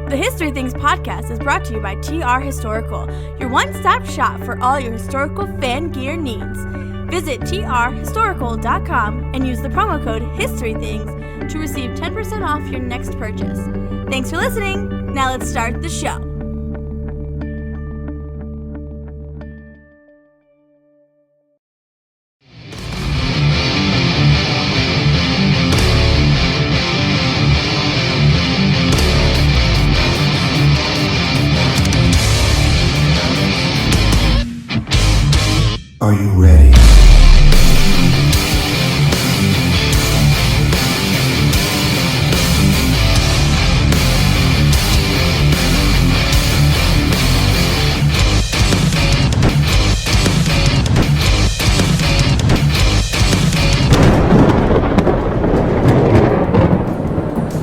The History Things podcast is brought to you by TR Historical, your one-stop shop for all your historical fan gear needs. Visit trhistorical.com and use the promo code HISTORYTHINGS to receive 10% off your next purchase. Thanks for listening. Now let's start the show. Are you ready?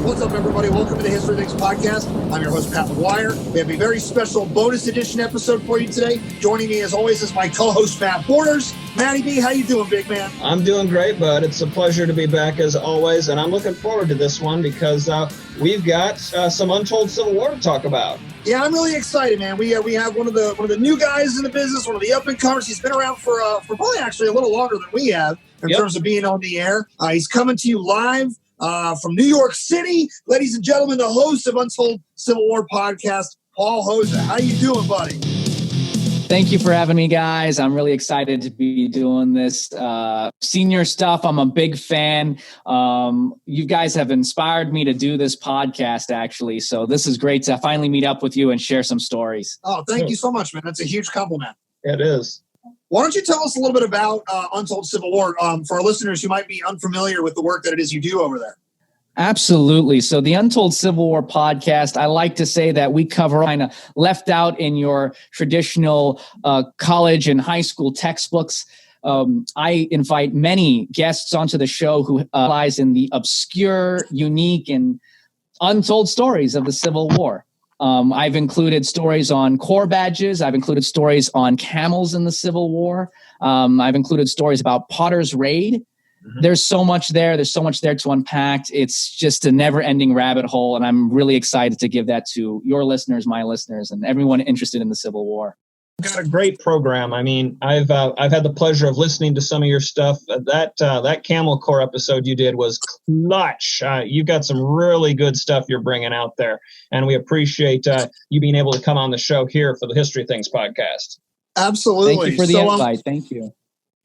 What's up, everybody? Welcome to the History Things podcast. I'm your host, Pat McGuire. We have a very special bonus edition episode for you today. Joining me, as always, is my co-host, Matt Borders. Matty B, how you doing, big man? I'm doing great, bud. It's a pleasure to be back as always, and I'm looking forward to this one because we've got some Untold Civil War to talk about. Yeah, I'm really excited, man. We have one of the new guys in the business, one of the up-and-comers. He's been around for probably actually a little longer than we have in terms of being on the air. He's coming to you live from New York City. Ladies and gentlemen, the host of Untold Civil War Podcast, Paul Hoza. How you doing, buddy? Thank you for having me, guys. I'm really excited to be doing this senior stuff. I'm a big fan. You guys have inspired me to do this podcast, actually. So this is great to finally meet up with you and share some stories. Oh, thank you so much, man. That's a huge compliment. It is. Why don't you tell us a little bit about Untold Civil War for our listeners who might be unfamiliar with the work that it is you do over there? Absolutely. So the Untold Civil War podcast, I like to say that we cover kind of left out in your traditional college and high school textbooks. I invite many guests onto the show who lies in the obscure, unique, and untold stories of the Civil War. I've included stories on corps badges. I've included stories on camels in the Civil War. I've included stories about Potter's Raid. There's so much there. There's so much there to unpack. It's just a never-ending rabbit hole, and I'm really excited to give that to your listeners, my listeners, and everyone interested in the Civil War. Got a great program. I mean, I've had the pleasure of listening to some of your stuff. That Camel Corps episode you did was clutch. You've got some really good stuff you're bringing out there, and we appreciate you being able to come on the show here for the History Things podcast. Absolutely. Thank you for the invite. Thank you.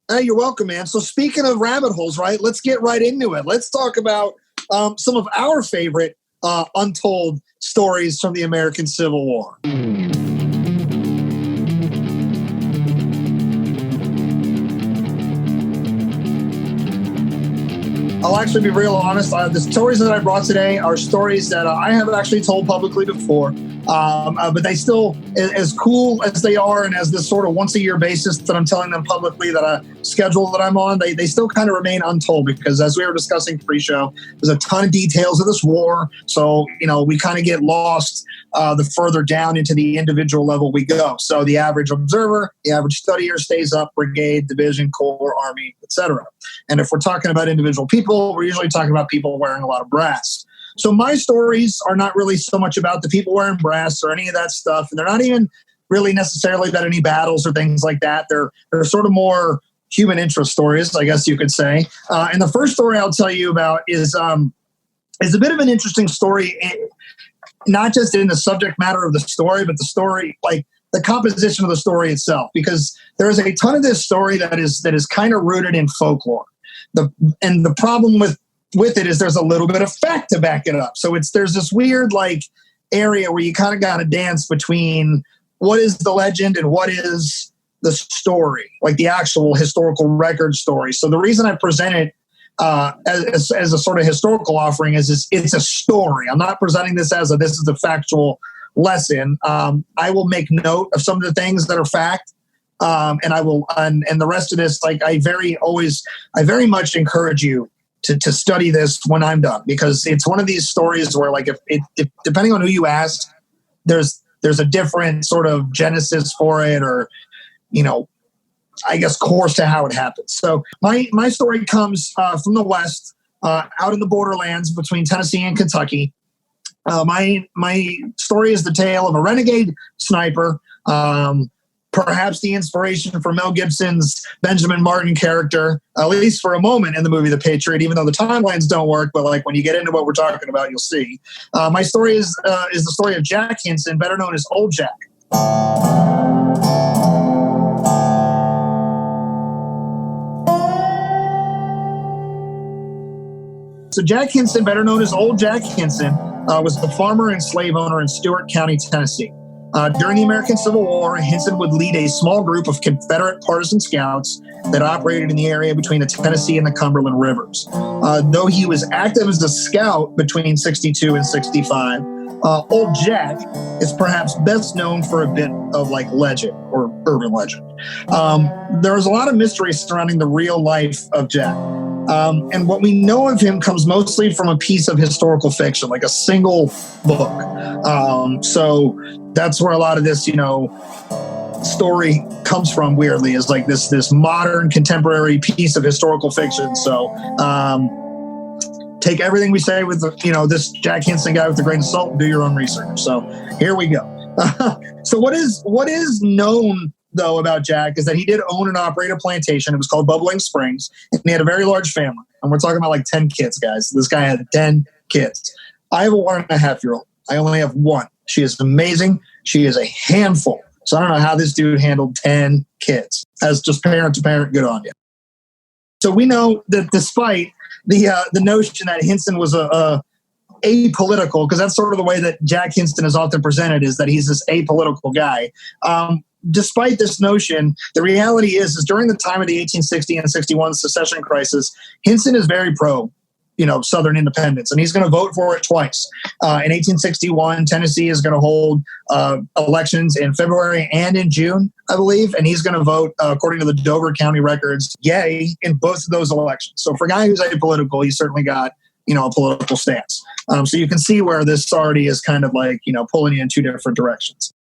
Hey, you're welcome, man. So speaking of rabbit holes, right, let's get right into it. Let's talk about some of our favorite untold stories from the American Civil War. I'll actually be real honest. The stories that I brought today are stories that I haven't actually told publicly before. But they still, as cool as they are, and as this sort of once-a-year basis that I'm telling them publicly, that a schedule that I'm on, they still kind of remain untold because, as we were discussing pre-show, there's a ton of details of this war. So, we kind of get lost the further down into the individual level we go. So the average observer, the average studier stays up brigade, division, corps, army, etc. And if we're talking about individual people, we're usually talking about people wearing a lot of brass. So my stories are not really so much about the people wearing brass or any of that stuff. And they're not even really necessarily about any battles or things like that. They're sort of more human interest stories, I guess you could say. And the first story I'll tell you about is a bit of an interesting story, not just in the subject matter of the story, but the story, like the composition of the story itself, because there is a ton of this story that is kind of rooted in folklore. And the problem with it is there's a little bit of fact to back it up. So there's this weird area where you kind of got to dance between what is the legend and what is the story, like the actual historical record story. So the reason I present it as a sort of historical offering is it's a story. I'm not presenting this as this is a factual lesson. I will make note of some of the things that are fact. And I will, and the rest of this, I very much encourage you to study this when I'm done, because it's one of these stories where, if depending on who you ask, there's a different sort of genesis for it, or I guess course to how it happens. So my story comes from the West, out in the borderlands between Tennessee and Kentucky. My story is the tale of a renegade sniper, perhaps the inspiration for Mel Gibson's Benjamin Martin character, at least for a moment in the movie The Patriot, even though the timelines don't work. But like when you get into what we're talking about, you'll see. My story is the story of Jack Henson, better known as Old Jack. So Jack Henson, better known as Old Jack Henson, was a farmer and slave owner in Stewart County, Tennessee. During the American Civil War, Henson would lead a small group of Confederate partisan scouts that operated in the area between the Tennessee and the Cumberland rivers. Though he was active as a scout between 62 and 65, Old Jack is perhaps best known for a bit of like legend or urban legend. There's a lot of mystery surrounding the real life of Jack. And what we know of him comes mostly from a piece of historical fiction, like a single book. So that's where a lot of this, story comes from, weirdly, is like this modern contemporary piece of historical fiction. So take everything we say with, this Jack Henson guy with a grain of salt and do your own research. So here we go. So what is known though about Jack is that he did own and operate a plantation. It was called Bubbling Springs, and he had a very large family. And we're talking about like 10 kids, guys. This guy had 10 kids. I have a 1.5-year-old. I only have one. She is amazing. She is a handful. So I don't know how this dude handled 10 kids. As just parent to parent, good on you. So we know that despite the notion that Henson was apolitical, because that's sort of the way that Jack Henson is often presented, is that he's this apolitical guy. Despite this notion, the reality is during the time of the 1860 and 61 secession crisis, Henson is very pro, Southern independence, and he's going to vote for it twice. In 1861, Tennessee is going to hold elections in February and in June, I believe, and he's going to vote, according to the Dover County records, yay in both of those elections. So for a guy who's apolitical, he's certainly got, a political stance. So you can see where this already is kind of like, pulling you in two different directions.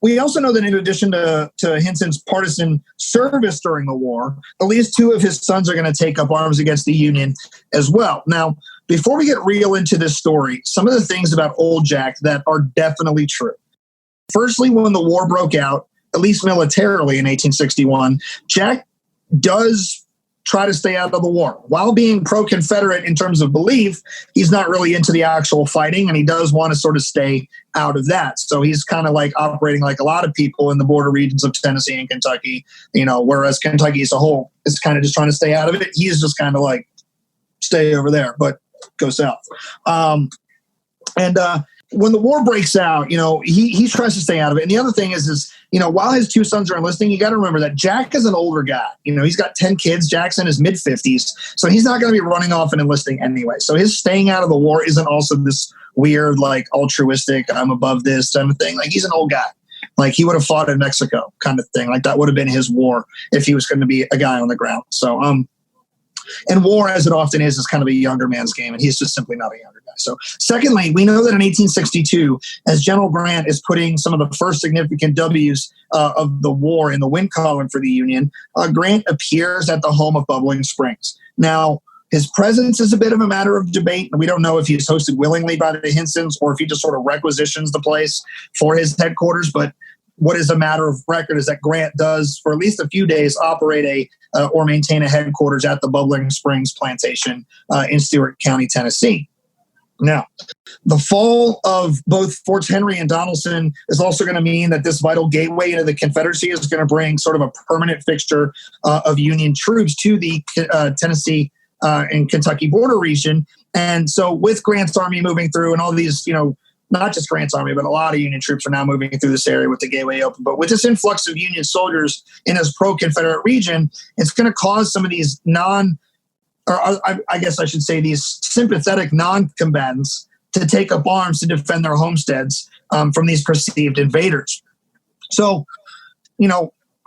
We also know that in addition to Henson's partisan service during the war, at least 2 of his sons are going to take up arms against the Union as well. Now, before we get real into this story, some of the things about Old Jack that are definitely true. Firstly, when the war broke out, at least militarily in 1861, Jack does try to stay out of the war. While being pro-Confederate in terms of belief, he's not really into the actual fighting, and he does want to sort of stay out of that. So he's kind of like operating like a lot of people in the border regions of Tennessee and Kentucky, whereas Kentucky as a whole is kind of just trying to stay out of it. He's just kind of like, stay over there, but go south. When the war breaks out, he tries to stay out of it. And the other thing is while his 2 sons are enlisting, you got to remember that Jack is an older guy. He's got 10 kids. Jack's in his mid-50s. So he's not going to be running off and enlisting anyway. So his staying out of the war isn't also this weird, like, altruistic, I'm above this kind of thing. Like, he's an old guy. Like, he would have fought in Mexico kind of thing. Like, that would have been his war if he was going to be a guy on the ground. So, and war, as it often is kind of a younger man's game, and he's just simply not a younger guy. So, secondly, we know that in 1862, as General Grant is putting some of the first significant W's of the war in the win column for the Union, Grant appears at the home of Bubbling Springs. Now, his presence is a bit of a matter of debate, and we don't know if he's hosted willingly by the Hensons or if he just sort of requisitions the place for his headquarters, but what is a matter of record is that Grant does, for at least a few days, operate or maintain a headquarters at the Bubbling Springs plantation in Stewart County, Tennessee. Now, the fall of both Forts Henry and Donelson is also going to mean that this vital gateway into the Confederacy is going to bring sort of a permanent fixture of Union troops to the Tennessee and Kentucky border region. And so with Grant's army moving through and all these, not just Grant's army, but a lot of Union troops are now moving through this area with the gateway open. But with this influx of Union soldiers in this pro-Confederate region, it's going to cause some of these I guess I should say these sympathetic non-combatants to take up arms to defend their homesteads from these perceived invaders. So,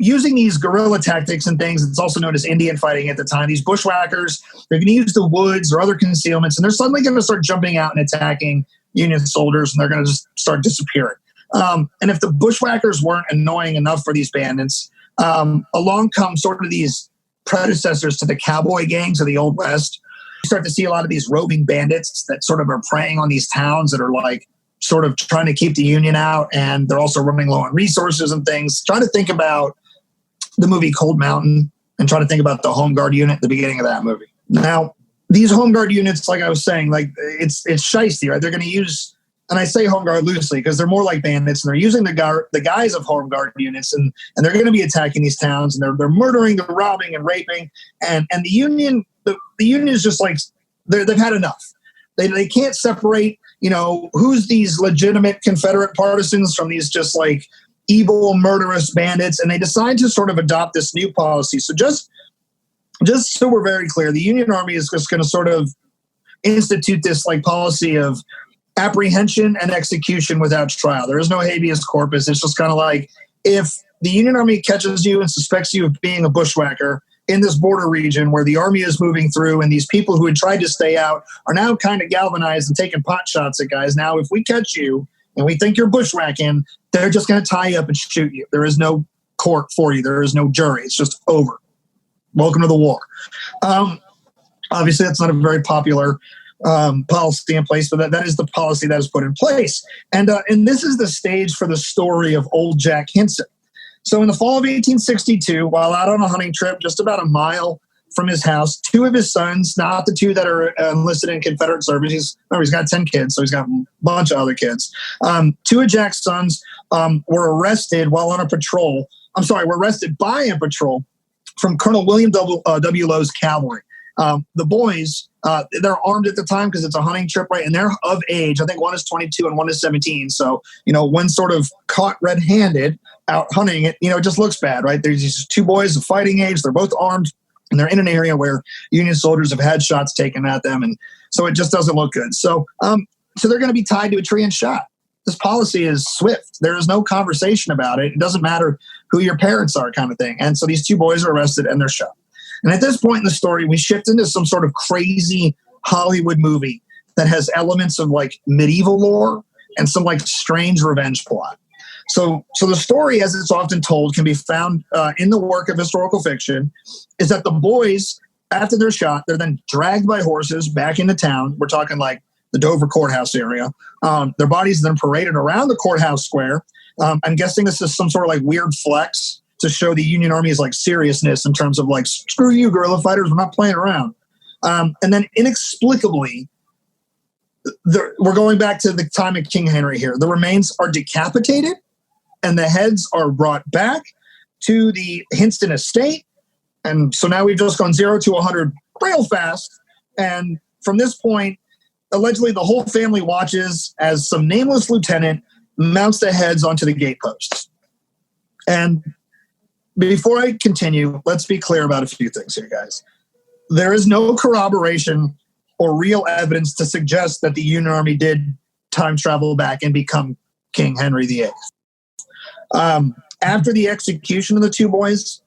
using these guerrilla tactics and things, it's also known as Indian fighting at the time. These bushwhackers, they're going to use the woods or other concealments, and they're suddenly going to start jumping out and attacking Union soldiers, and they're going to just start disappearing. And if the bushwhackers weren't annoying enough for these bandits, along come sort of these predecessors to the cowboy gangs of the Old West. You start to see a lot of these roving bandits that sort of are preying on these towns that are like sort of trying to keep the Union out, and they're also running low on resources and things. Trying to think about the movie Cold Mountain and trying to think about the Home Guard unit at the beginning of that movie. Now, these Home Guard units, like I was saying, like it's shiesty, right? They're going to use, and I say Home Guard loosely because they're more like bandits, and they're using the guise of Home Guard units, and they're going to be attacking these towns, and they're murdering, they're robbing, and raping, and the Union is just like they've had enough. They can't separate, who's these legitimate Confederate partisans from these just like evil, murderous bandits, and they decide to sort of adopt this new policy. So just so we're very clear, the Union Army is just going to sort of institute this like policy of apprehension and execution without trial. There is no habeas corpus. It's just kind of like if the Union Army catches you and suspects you of being a bushwhacker in this border region where the army is moving through and these people who had tried to stay out are now kind of galvanized and taking pot shots at guys. Now, if we catch you and we think you're bushwhacking, they're just going to tie you up and shoot you. There is no court for you. There is no jury. It's just over. Welcome to the war. Obviously, that's not a very popular policy in place, but that is the policy that is put in place. And this is the stage for the story of old Jack Henson. So in the fall of 1862, while out on a hunting trip just about a mile from his house, two of his sons, not the two that are enlisted in Confederate service, he's got 10 kids, so he's got a bunch of other kids. Two of Jack's sons were arrested while on a patrol. Were arrested by a patrol from Colonel William W. Lowe's cavalry. The boys, they're armed at the time because it's a hunting trip, right? And they're of age. I think one is 22 and one is 17. So, when sort of caught red-handed out hunting, it just looks bad, right? There's these two boys of fighting age. They're both armed, and they're in an area where Union soldiers have had shots taken at them. And so it just doesn't look good. So they're going to be tied to a tree and shot. This policy is swift. There is no conversation about it. It doesn't matter who your parents are, kind of thing. And so these two boys are arrested and they're shot. And at this point in the story, we shift into some sort of crazy Hollywood movie that has elements of like medieval lore and some like strange revenge plot. So the story, as it's often told, can be found in the work of historical fiction, is that the boys, after they're shot, they're then dragged by horses back into town. We're talking like the Dover courthouse area. Their bodies then paraded around the courthouse square. I'm guessing this is some sort of like weird flex to show the Union Army's like seriousness in terms of like, screw you, guerrilla fighters, we're not playing around. And then inexplicably, we're going back to the time of King Henry here. The remains are decapitated and the heads are brought back to the Henson estate. And so now we've just gone 0 to 100 real fast. And from this point, allegedly the whole family watches as some nameless lieutenant mounts the heads onto the gateposts. And before I continue, let's be clear about a few things here, guys. There is no corroboration or real evidence to suggest that the Union Army did time travel back and become King Henry VIII. After the execution of the two boys,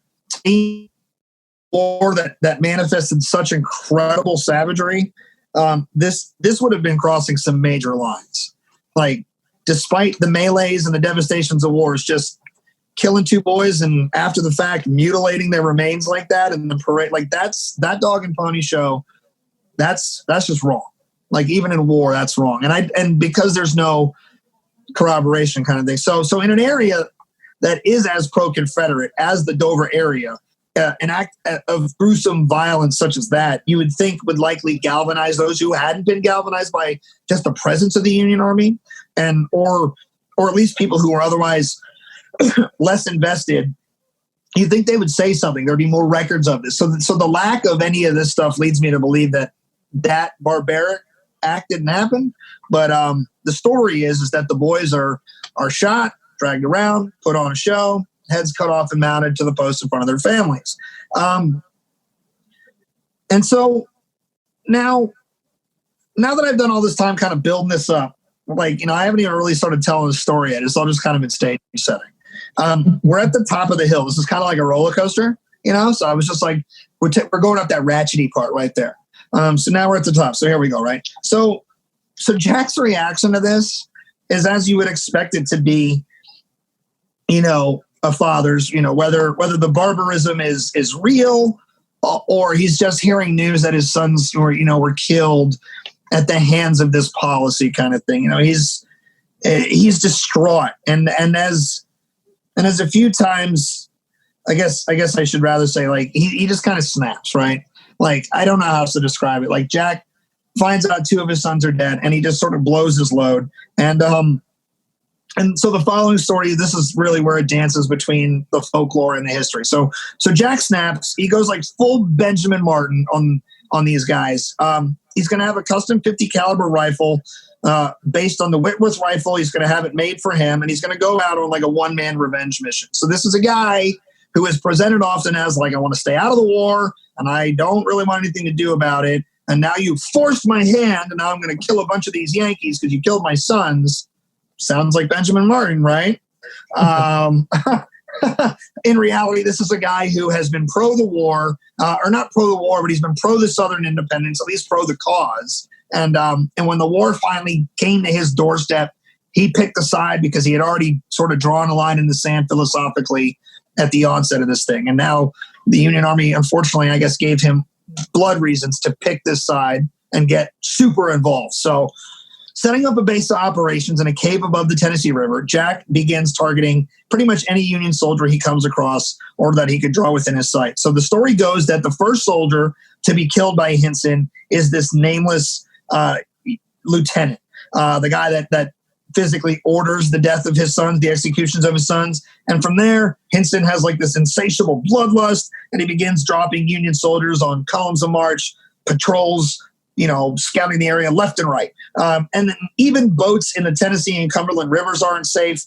war that manifested such incredible savagery, this would have been crossing some major lines. Like, despite the melees and the devastations of wars, just killing two boys and after the fact mutilating their remains like that and the parade, like that dog and pony show, that's just wrong. Like even in war, that's wrong. And because there's no corroboration kind of thing. So in an area that is as pro-Confederate as the Dover area, an act of gruesome violence such as that, you would think would likely galvanize those who hadn't been galvanized by just the presence of the Union Army, and or at least people who were otherwise less invested. You think they would say something. There'd be more records of this. So the lack of any of this stuff leads me to believe that barbaric act didn't happen. But the story is that the boys are shot, dragged around, put on a show, heads cut off and mounted to the post in front of their families. And so now that I've done all this time kind of building this up, like, I haven't even really started telling the story yet. It's all just kind of in stage setting. We're at the top of the hill. This is kind of like a roller coaster, So I was just like, we're going up that ratchety part right there. So now we're at the top. So here we go, right? So Jack's reaction to this is as you would expect it to be, a father's, whether the barbarism is real or he's just hearing news that his sons were killed at the hands of this policy kind of thing. he's distraught. And as a few times, I guess I should rather say, like, he just kind of snaps, right? Like, I don't know how else to describe it. Like, Jack finds out 2 of his sons are dead, and he just sort of blows his load. And so the following story, this is really where it dances between the folklore and the history. So Jack snaps. He goes like full Benjamin Martin on these guys. He's going to have a custom 50 caliber rifle based on the Whitworth rifle. He's going to have it made for him, and he's going to go out on like a one-man revenge mission. So this is a guy who is presented often as like, I want to stay out of the war, and I don't really want anything to do about it. And now you forced my hand, and now I'm going to kill a bunch of these Yankees because you killed my sons. Sounds like Benjamin Martin, right? In reality, this is a guy who has been pro the war, or not pro the war, but he's been pro the Southern independence, at least pro the cause. And when the war finally came to his doorstep, he picked a side because he had already sort of drawn a line in the sand philosophically at the onset of this thing. And now the Union Army, unfortunately, I guess, gave him blood reasons to pick this side and get super involved. So setting up a base of operations in a cave above the Tennessee River, Jack begins targeting pretty much any Union soldier he comes across or that he could draw within his sight. So the story goes that the first soldier to be killed by Henson is this nameless lieutenant, the guy that physically orders the death of his sons, the executions of his sons. And from there, Henson has like this insatiable bloodlust, and he begins dropping Union soldiers on columns of march, patrols, scouting the area left and right. And then even boats in the Tennessee and Cumberland rivers aren't safe.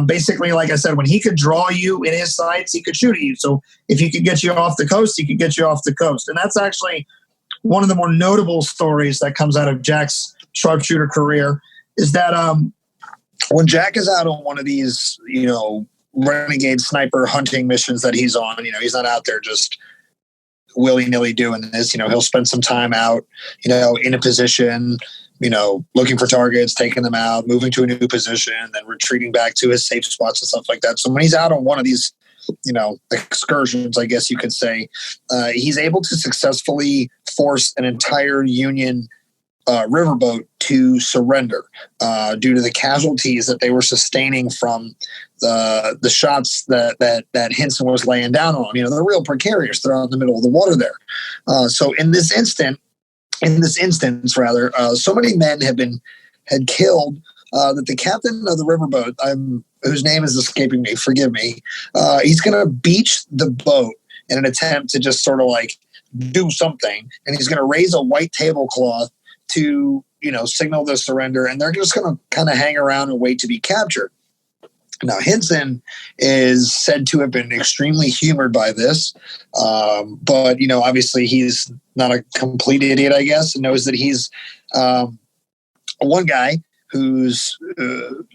Basically, like I said, when he could draw you in his sights, he could shoot at you. So if he could get you off the coast, he could get you off the coast. And that's actually one of the more notable stories that comes out of Jack's sharpshooter career, is that when Jack is out on one of these, renegade sniper hunting missions that he's on, he's not out there just willy-nilly doing this. He'll spend some time out, in a position, looking for targets, taking them out, moving to a new position, then retreating back to his safe spots and stuff like that. So when he's out on one of these, excursions, I guess you could say, he's able to successfully force an entire Union riverboat to surrender due to the casualties that they were sustaining from the shots that Henson was laying down on. They're real precarious. They're out in the middle of the water there. So in this instance, so many men had killed that the captain of the riverboat, whose name is escaping me, forgive me, he's going to beach the boat in an attempt to just sort of like do something, and he's going to raise a white tablecloth to, signal the surrender, and they're just going to kind of hang around and wait to be captured. Now, Henson is said to have been extremely humored by this, but, obviously he's not a complete idiot, I guess, and knows that he's one guy who's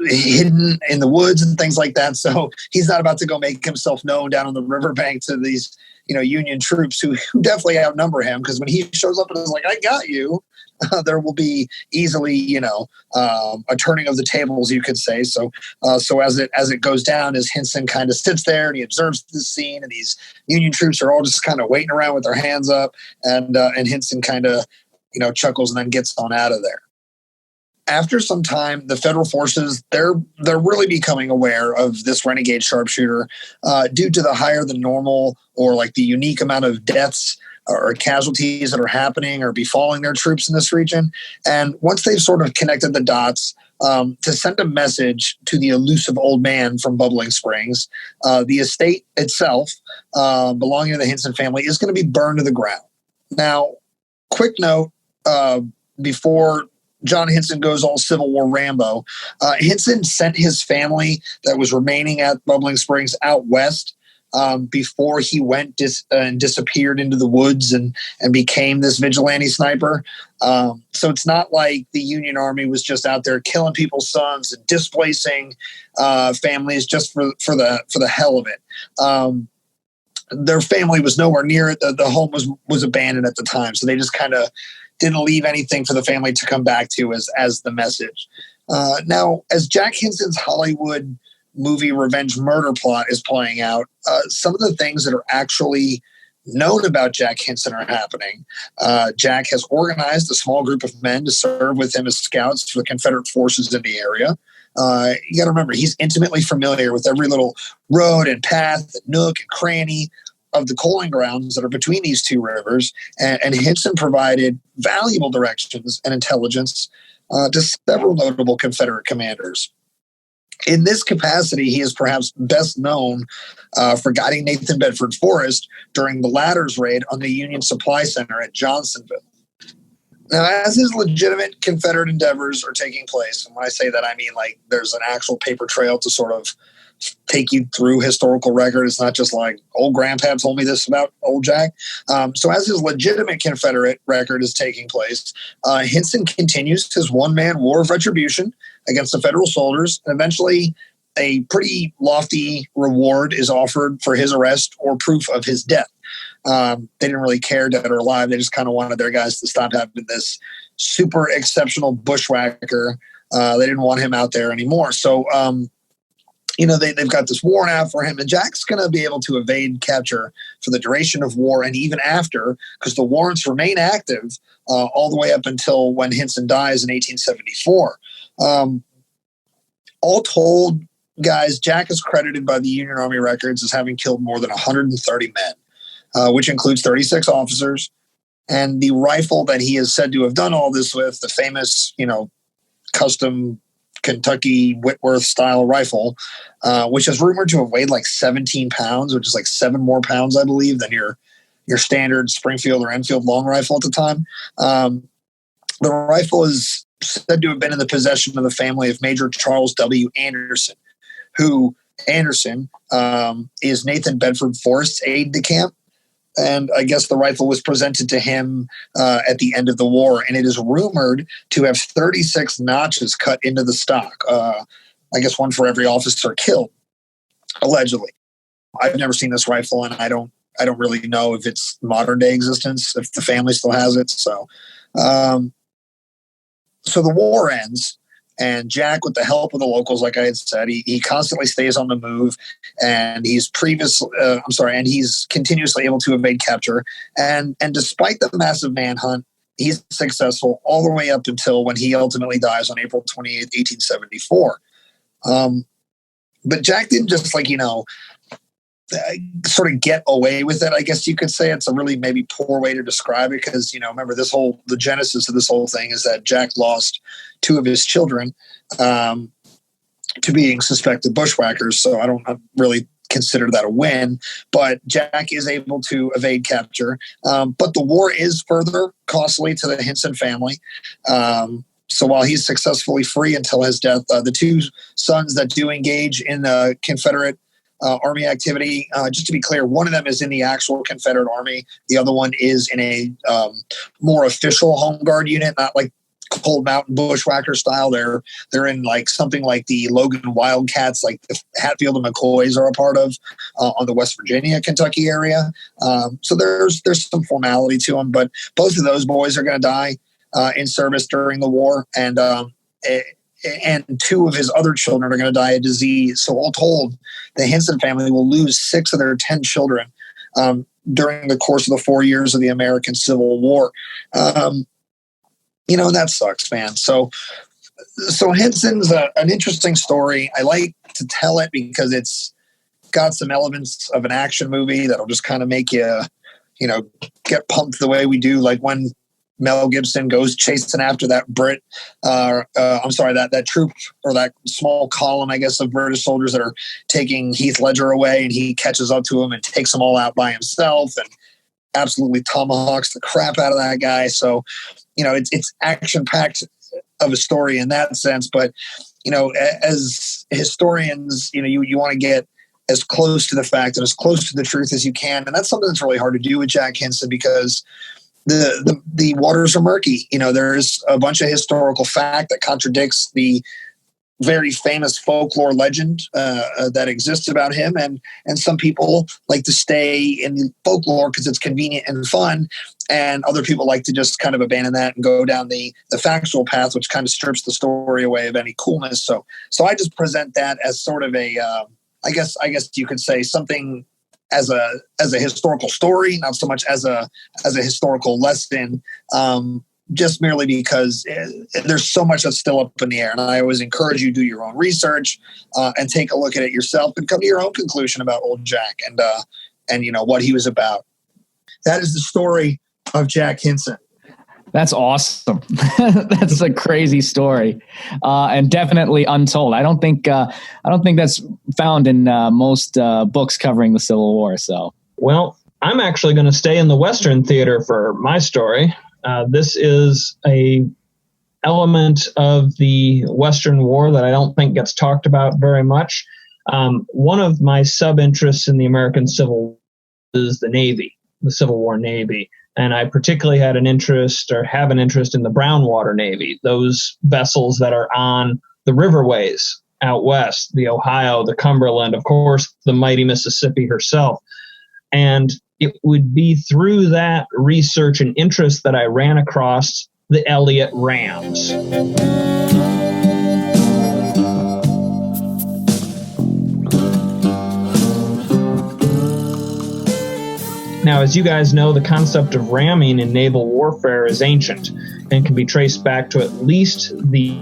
hidden in the woods and things like that. So he's not about to go make himself known down on the riverbank to these, Union troops who definitely outnumber him, because when he shows up and is like, I got you, there will be easily, a turning of the tables, you could say. So as it goes down, as Henson kind of sits there and he observes the scene, and these Union troops are all just kind of waiting around with their hands up, and Henson kind of, chuckles and then gets on out of there. After some time, the federal forces, they're really becoming aware of this renegade sharpshooter due to the higher than normal, or like the unique amount of deaths or casualties that are happening or befalling their troops in this region. And once they've sort of connected the dots, to send a message to the elusive old man from Bubbling Springs, the estate itself, belonging to the Henson family, is going to be burned to the ground. Now, quick note, before John Henson goes all Civil War Rambo, Henson sent his family that was remaining at Bubbling Springs out west before he went and disappeared into the woods and became this vigilante sniper. So it's not like the Union Army was just out there killing people's sons and displacing families just for the hell of it. Their family was nowhere near it. The home was abandoned at the time, so they just kind of didn't leave anything for the family to come back to as the message. Now, as Jack Henson's Hollywood movie revenge murder plot is playing out, some of the things that are actually known about Jack Henson are happening. Jack has organized a small group of men to serve with him as scouts for the Confederate forces in the area. You got to remember, he's intimately familiar with every little road and path, and nook and cranny of the coaling grounds that are between these two rivers. And Henson provided valuable directions and intelligence to several notable Confederate commanders. In this capacity, he is perhaps best known for guiding Nathan Bedford Forrest during the latter's raid on the Union Supply Center at Johnsonville. Now, as his legitimate Confederate endeavors are taking place, and when I say that, I mean like there's an actual paper trail to sort of take you through historical record. It's not just like old grandpa told me this about old Jack. So as his legitimate Confederate record is taking place, Henson continues his one-man war of retribution against the Federal soldiers. And eventually a pretty lofty reward is offered for his arrest or proof of his death. They didn't really care, dead or alive. They just kind of wanted their guys to stop having this super exceptional bushwhacker. They didn't want him out there anymore. So, they've got this warrant out for him, and Jack's going to be able to evade capture for the duration of war and even after, because the warrants remain active all the way up until when Henson dies in 1874. All told, guys, Jack is credited by the Union Army records as having killed more than 130 men, which includes 36 officers. And the rifle that he is said to have done all this with, the famous, custom Kentucky Whitworth style rifle, which is rumored to have weighed like 17 pounds, which is like 7 more pounds, I believe, than your standard Springfield or Enfield long rifle at the time. The rifle is said to have been in the possession of the family of Major Charles W. Anderson, who Anderson is Nathan Bedford Forrest's aide-de-camp. And I guess the rifle was presented to him at the end of the war. And it is rumored to have 36 notches cut into the stock. I guess one for every officer killed, allegedly. I've never seen this rifle, and I don't really know if it's modern day existence, if the family still has it. So the war ends. And Jack, with the help of the locals, like I had said, he constantly stays on the move, and he's continuously able to evade capture. And despite the massive manhunt, he's successful all the way up until when he ultimately dies on April 28th, 1874. But Jack didn't just sort of get away with it, I guess you could say. It's a really maybe poor way to describe it, because, remember, the genesis of this whole thing is that Jack lost 2 of his children to being suspected bushwhackers. So I don't really consider that a win, but Jack is able to evade capture. But the war is further costly to the Henson family. So while he's successfully free until his death, the 2 sons that do engage in the Confederate Army activity, just to be clear, one of them is in the actual Confederate Army. The other one is in a more official Home Guard unit, not like Cold Mountain Bushwhacker style. They're in like something like the Logan Wildcats, like the Hatfield and McCoys are a part of on the West Virginia, Kentucky area. So there's some formality to them, but both of those boys are going to die in service during the war, and 2 of his other children are going to die of disease. So all told, the Henson family will lose 6 of their 10 children during the course of the 4 years of the American Civil War. And that sucks, man. So Henson's an interesting story. I like to tell it because it's got some elements of an action movie that'll just kind of make you, get pumped the way we do, like when Mel Gibson goes chasing after that that troop, or that small column, I guess, of British soldiers that are taking Heath Ledger away, and he catches up to him and takes them all out by himself and absolutely tomahawks the crap out of that guy. So, it's action-packed of a story in that sense. But, as historians, you want to get as close to the fact and as close to the truth as you can. And that's something that's really hard to do with Jack Henson, because the waters are murky. There's a bunch of historical fact that contradicts the very famous folklore legend that exists about him. And some people like to stay in the folklore because it's convenient and fun. And other people like to just kind of abandon that and go down the factual path, which kind of strips the story away of any coolness. So I just present that as sort of a, I guess you could say something as a historical story, not so much as a historical lesson. just merely because there's so much that's still up in the air. And I always encourage you to do your own research and take a look at it yourself and come to your own conclusion about old Jack and what he was about. That is the story of Jack Henson. That's awesome. That's a crazy story, and definitely untold. I don't think that's found in most books covering the Civil War. So, well, I'm actually going to stay in the Western theater for my story. This is a element of the Western War that I don't think gets talked about very much. One of my sub-interests in the American Civil War is the Navy, the Civil War Navy. And I particularly have an interest in the brown water Navy, those vessels that are on the riverways out west, the Ohio, the Cumberland, of course, the mighty Mississippi herself. And it would be through that research and interest that I ran across the Elliott rams. Now, as you guys know, the concept of ramming in naval warfare is ancient and can be traced back to at least the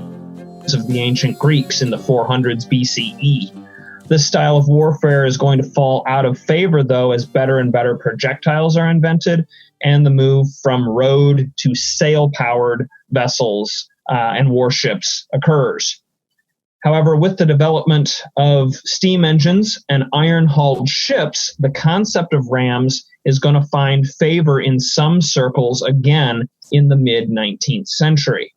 ancient Greeks in the 400s BCE. This style of warfare is going to fall out of favor, though, as better and better projectiles are invented and the move from road to sail-powered vessels and warships occurs. However, with the development of steam engines and iron-hulled ships, the concept of rams is going to find favor in some circles again in the mid-19th century.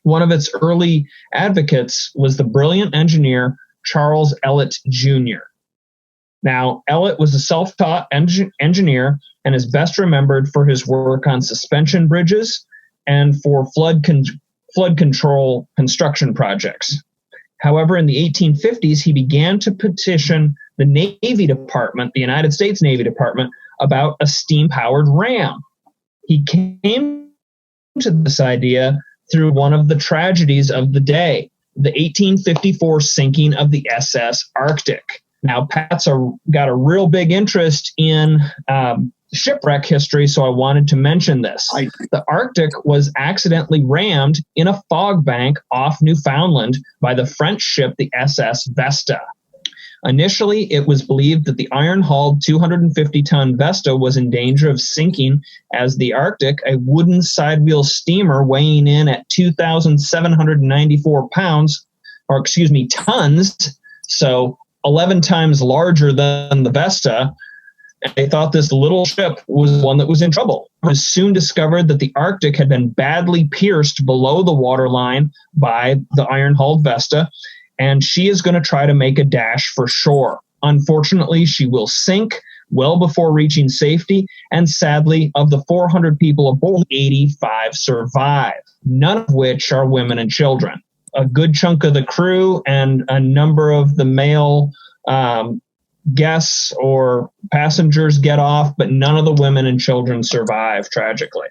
One of its early advocates was the brilliant engineer Charles Elliott Jr. Now, Elliott was a self-taught engineer and is best remembered for his work on suspension bridges and for flood control construction projects. However, in the 1850s, he began to petition the Navy Department, the United States Navy Department, about a steam-powered ram. He came to this idea through one of the tragedies of the day, the 1854 sinking of the SS Arctic. Now, Pat's got a real big interest in shipwreck history, so I wanted to mention this. The Arctic was accidentally rammed in a fog bank off Newfoundland by the French ship, the SS Vesta. Initially, it was believed that the iron-hulled 250-ton Vesta was in danger of sinking as the Arctic, a wooden sidewheel steamer weighing in at 2,794 tons, so 11 times larger than the Vesta. They thought this little ship was one that was in trouble. It was soon discovered that the Arctic had been badly pierced below the waterline by the iron-hulled Vesta, and she is going to try to make a dash for shore. Unfortunately, she will sink well before reaching safety, and sadly, of the 400 people aboard, 85 survive, none of which are women and children. A good chunk of the crew and a number of the male guests or passengers get off, but none of the women and children survive, tragically.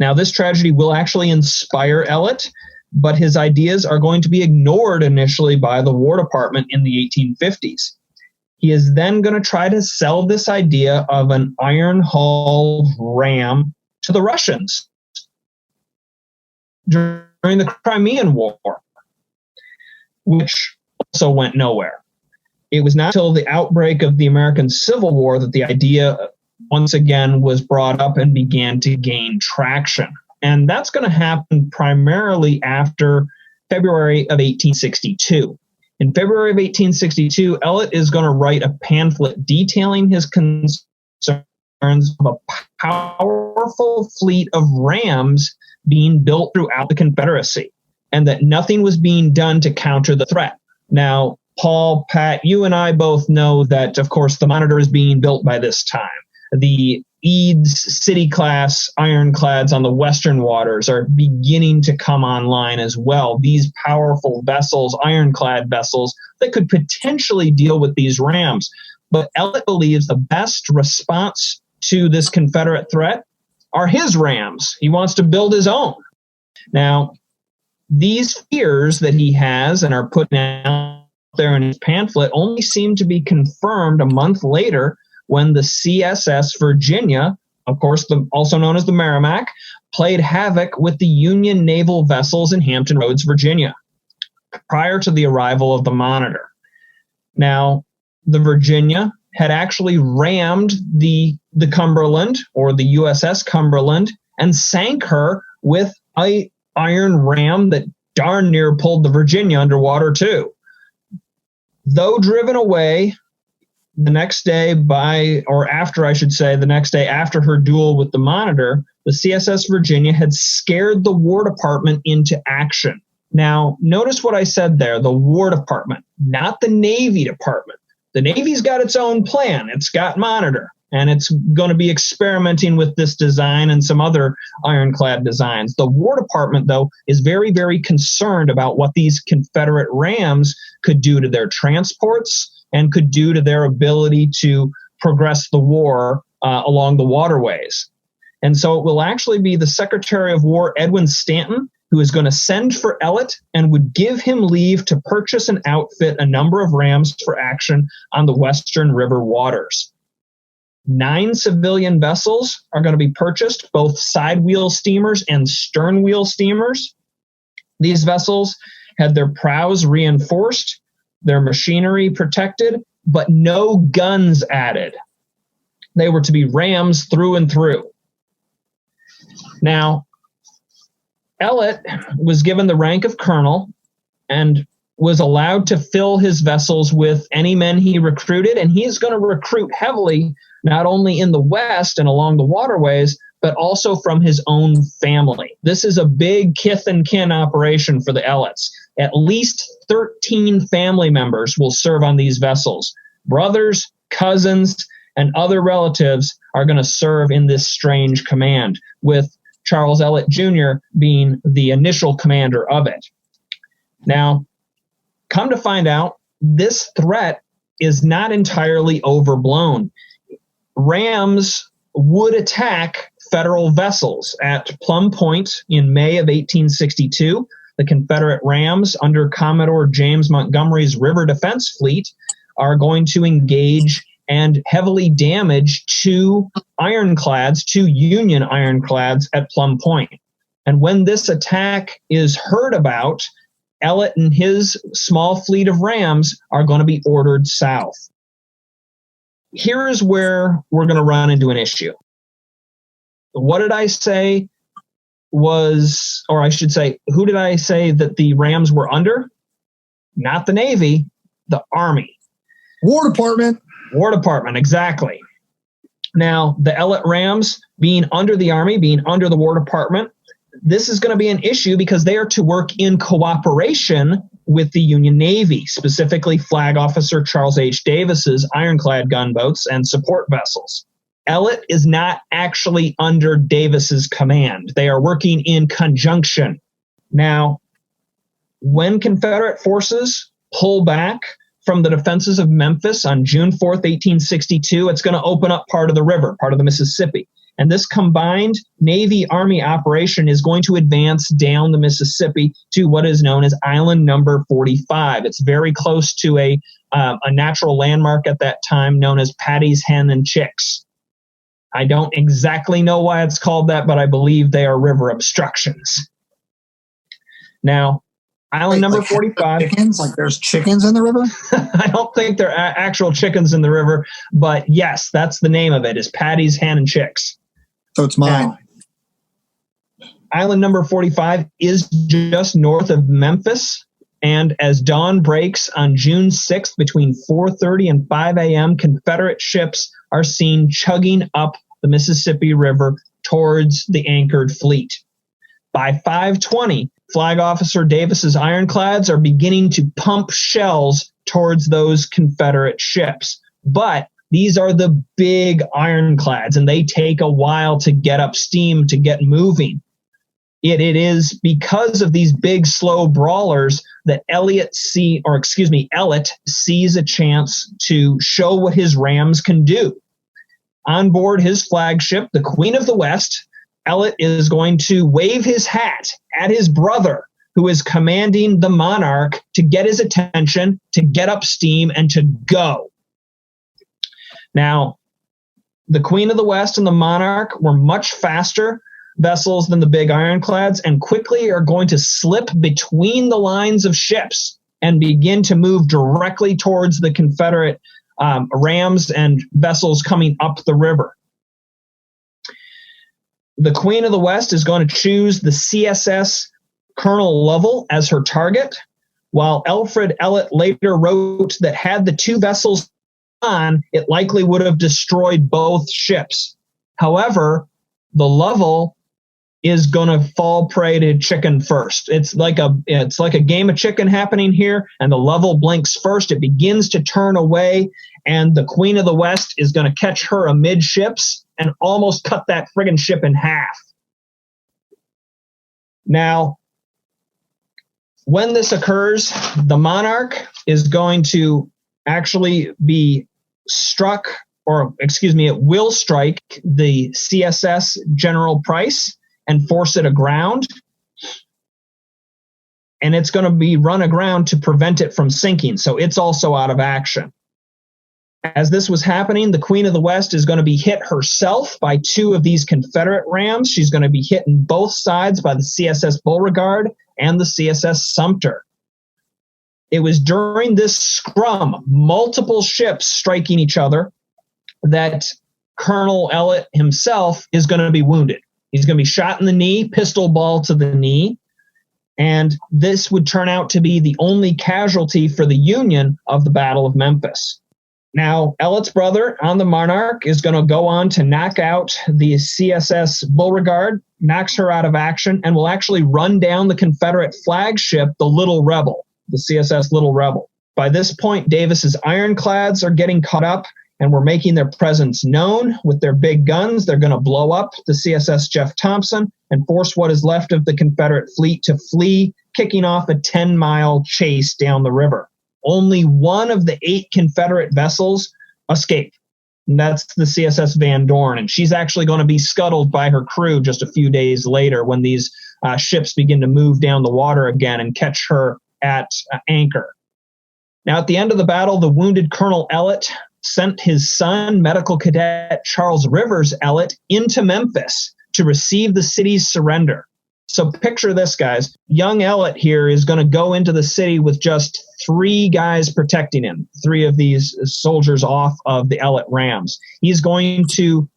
Now, this tragedy will actually inspire Elliott, but his ideas are going to be ignored initially by the War Department in the 1850s. He is then going to try to sell this idea of an iron-hulled ram to the Russians during the Crimean War, which also went nowhere. It was not until the outbreak of the American Civil War that the idea once again was brought up and began to gain traction. And that's going to happen primarily after February of 1862. In February of 1862, Elliott is going to write a pamphlet detailing his concerns of a powerful fleet of rams being built throughout the Confederacy, and that nothing was being done to counter the threat. Now, Paul, Pat, you and I both know that, of course, the Monitor is being built by this time. The Eads City-class ironclads on the western waters are beginning to come online as well. These powerful vessels, ironclad vessels, that could potentially deal with these rams. But Elliott believes the best response to this Confederate threat are his rams. He wants to build his own. Now, these fears that he has and are put out there in his pamphlet only seem to be confirmed a month later when the CSS Virginia, of course, also known as the Merrimack, played havoc with the Union naval vessels in Hampton Roads, Virginia, prior to the arrival of the Monitor. Now, the Virginia had actually rammed the Cumberland, or the USS Cumberland, and sank her with a iron ram that darn near pulled the Virginia underwater too. Though driven away the next day the next day after her duel with the Monitor, the CSS Virginia had scared the War Department into action. Now, notice what I said there, the War Department, not the Navy Department. The Navy's got its own plan. It's got Monitor, and it's going to be experimenting with this design and some other ironclad designs. The War Department, though, is very, very concerned about what these Confederate rams could do to their transports and could do to their ability to progress the war along the waterways. And so it will actually be the Secretary of War, Edwin Stanton, who is going to send for Elliott and would give him leave to purchase and outfit a number of rams for action on the Western River waters. 9 civilian vessels are going to be purchased, both side-wheel steamers and stern-wheel steamers. These vessels had their prows reinforced, their machinery protected, but no guns added. They were to be rams through and through. Now, Elliott was given the rank of colonel and was allowed to fill his vessels with any men he recruited, and he's going to recruit heavily, not only in the West and along the waterways, but also from his own family. This is a big kith and kin operation for the Elliots. At least 13 family members will serve on these vessels. Brothers, cousins, and other relatives are going to serve in this strange command, with Charles Elliott Jr. being the initial commander of it. Now, come to find out, this threat is not entirely overblown. Rams would attack Federal vessels at Plum Point in May of 1862. The Confederate rams under Commodore James Montgomery's River Defense Fleet are going to engage and heavily damage 2 Union ironclads at Plum Point. And when this attack is heard about, Elliott and his small fleet of rams are going to be ordered south. Here's where we're going to run into an issue. What did I say who did I say that the rams were under? Not the Navy, the Army. War Department. War Department, exactly. Now, the Elliott Rams being under the Army, being under the War Department, this is going to be an issue because they are to work in cooperation with the Union Navy, specifically Flag Officer Charles H. Davis's ironclad gunboats and support vessels. Elliott is not actually under Davis's command. They are working in conjunction. Now, when Confederate forces pull back from the defenses of Memphis on June 4th, 1862, it's going to open up part of the river, part of the Mississippi. And this combined Navy-Army operation is going to advance down the Mississippi to what is known as Island Number 45. It's very close to a natural landmark at that time known as Patty's Hen and Chicks. I don't exactly know why it's called that, but I believe they are river obstructions. Now, Island number 45. Chickens? Like there's chickens in the river? I don't think there are actual chickens in the river, but yes, that's the name of it, is Patty's Hen and Chicks. So it's mine. Now, Island number 45 is just north of Memphis, and as dawn breaks on June 6th between 4:30 and 5 a.m., Confederate ships are seen chugging up the Mississippi River towards the anchored fleet. By 5:20, Flag Officer Davis's ironclads are beginning to pump shells towards those Confederate ships. But these are the big ironclads, and they take a while to get up steam, to get moving. It is because of these big, slow brawlers that Elliott sees a chance to show what his rams can do. On board his flagship, the Queen of the West, Elliott is going to wave his hat at his brother, who is commanding the Monarch, to get his attention, to get up steam, and to go. Now, the Queen of the West and the Monarch were much faster vessels than the big ironclads and quickly are going to slip between the lines of ships and begin to move directly towards the Confederate rams and vessels coming up the river. The Queen of the West is going to choose the CSS Colonel Lovell as her target, while Alfred Elliott later wrote that had the two vessels on, it likely would have destroyed both ships. However, the Lovell is going to fall prey to chicken first. It's like a game of chicken happening here, and the Lovell blinks first. It begins to turn away, and the Queen of the West is going to catch her amidships and almost cut that friggin' ship in half. Now, when this occurs, the Monarch is going to actually be struck, it will strike the CSS General Price and force it aground. And it's going to be run aground to prevent it from sinking. So it's also out of action. As this was happening, the Queen of the West is going to be hit herself by two of these Confederate rams. She's going to be hit in both sides by the CSS Beauregard and the CSS Sumter. It was during this scrum, multiple ships striking each other, that Colonel Elliott himself is going to be wounded. He's going to be shot in the knee, pistol ball to the knee, and this would turn out to be the only casualty for the Union of the Battle of Memphis. Now, Elliott's brother on the Monarch is going to go on to knock out the CSS Beauregard, knocks her out of action, and will actually run down the Confederate flagship, the Little Rebel, the CSS Little Rebel. By this point, Davis's ironclads are getting caught up and were making their presence known with their big guns. They're going to blow up the CSS Jeff Thompson and force what is left of the Confederate fleet to flee, kicking off a 10-mile chase down the river. Only one of the 8 Confederate vessels escaped, and that's the CSS Van Dorn, and she's actually going to be scuttled by her crew just a few days later when these ships begin to move down the water again and catch her at anchor. Now, at the end of the battle, the wounded Colonel Elliott sent his son, medical cadet Charles Rivers Elliott, into Memphis to receive the city's surrender. So picture this, guys. Young Elliott here is going to go into the city with just 3 guys protecting him, 3 of these soldiers off of the Elliott Rams. He's going to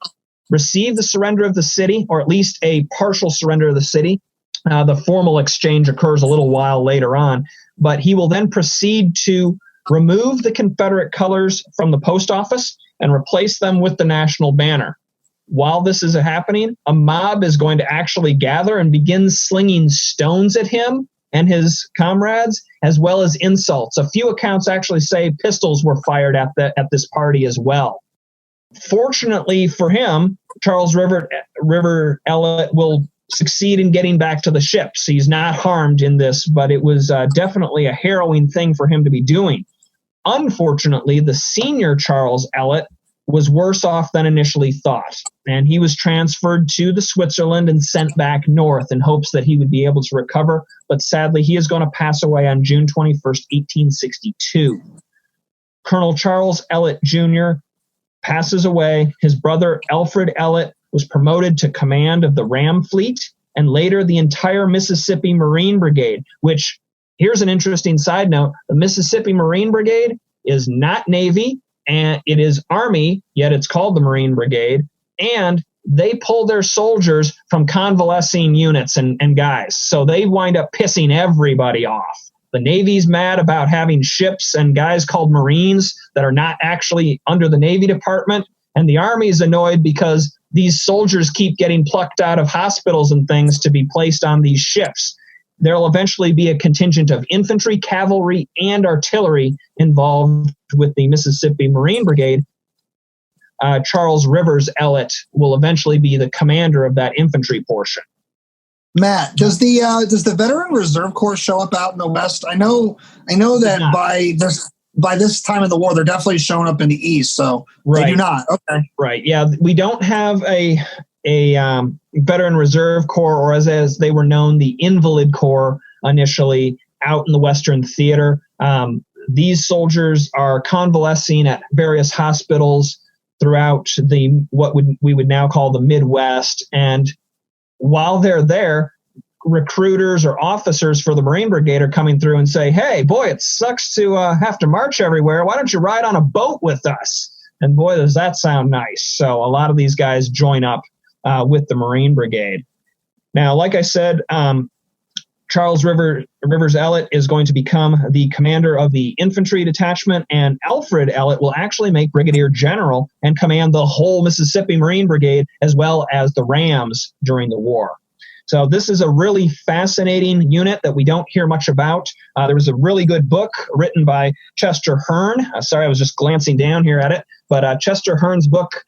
receive the surrender of the city, or at least a partial surrender of the city. The formal exchange occurs a little while later on, but he will then proceed to remove the Confederate colors from the post office and replace them with the national banner. While this is happening, a mob is going to actually gather and begin slinging stones at him and his comrades, as well as insults. A few accounts actually say pistols were fired at this party as well. Fortunately for him, Charles River Elliott will succeed in getting back to the ship. So he's not harmed in this, but it was definitely a harrowing thing for him to be doing. Unfortunately, the senior Charles Elliott was worse off than initially thought, and he was transferred to the Switzerland and sent back north in hopes that he would be able to recover, but sadly he is going to pass away on June 21st, 1862. Colonel Charles Elliott Jr. passes away. His brother Alfred Elliott was promoted to command of the Ram Fleet and later the entire Mississippi Marine Brigade, which, here's an interesting side note, the Mississippi Marine Brigade is not Navy, and it is Army, yet it's called the Marine Brigade, and they pull their soldiers from convalescing units and guys. So they wind up pissing everybody off. The Navy's mad about having ships and guys called Marines that are not actually under the Navy Department, and the Army's annoyed because these soldiers keep getting plucked out of hospitals and things to be placed on these ships. There'll eventually be a contingent of infantry, cavalry, and artillery involved with the Mississippi Marine Brigade. Charles Rivers Elliott will eventually be the commander of that infantry portion. Matt, does the Veteran Reserve Corps show up out in the West? I know that by this time of the war, they're definitely showing up in the East. So right. They do not. Okay. Right. Yeah, we don't have a Veteran Reserve Corps, or as they were known, the Invalid Corps initially out in the Western Theater. These soldiers are convalescing at various hospitals throughout we would now call the Midwest, and while they're there, recruiters or officers for the Marine Brigade are coming through and say, hey, boy, it sucks to have to march everywhere. Why don't you ride on a boat with us? And boy, does that sound nice. So a lot of these guys join up with the Marine Brigade. Now, like I said, Charles Rivers Elliott is going to become the commander of the infantry detachment, and Alfred Elliott will actually make brigadier general and command the whole Mississippi Marine Brigade as well as the Rams during the war. So this is a really fascinating unit that we don't hear much about. There was a really good book written by Chester Hearn. Sorry, I was just glancing down here at it. But Chester Hearn's book,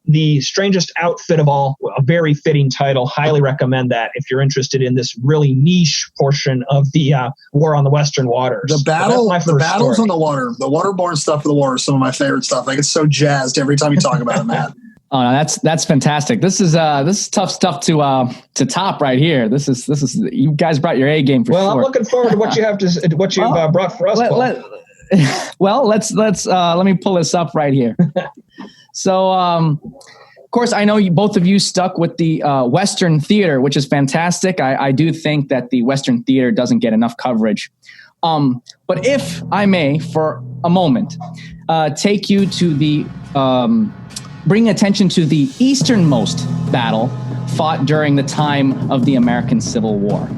The Strangest Outfit of All, a very fitting title. Highly recommend that if you're interested in this really niche portion of the war on the Western waters. The battles on the water, the waterborne stuff of the war is some of my favorite stuff. I get so jazzed every time you talk about it, Matt. Oh, no, that's fantastic. This is tough stuff to top right here. This is you guys brought your A game for sure. Well, I'm looking forward to what you have to what you've brought for us, Paul. Let me pull this up right here. So, of course, I know both of you stuck with the Western theater, which is fantastic. I do think that the Western theater doesn't get enough coverage. But if I may, for a moment, take you to the bring attention to the easternmost battle fought during the time of the American Civil War.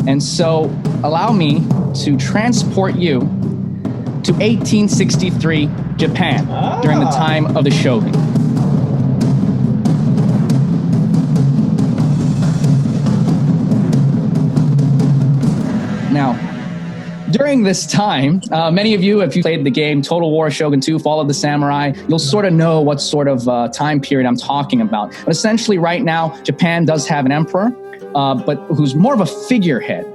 And so allow me to transport you to 1863 Japan during the time of the Shogun. Now, during this time, many of you, if you played the game Total War Shogun 2, Fall of the Samurai, you'll sort of know what sort of time period I'm talking about. But essentially right now, Japan does have an emperor, but who's more of a figurehead.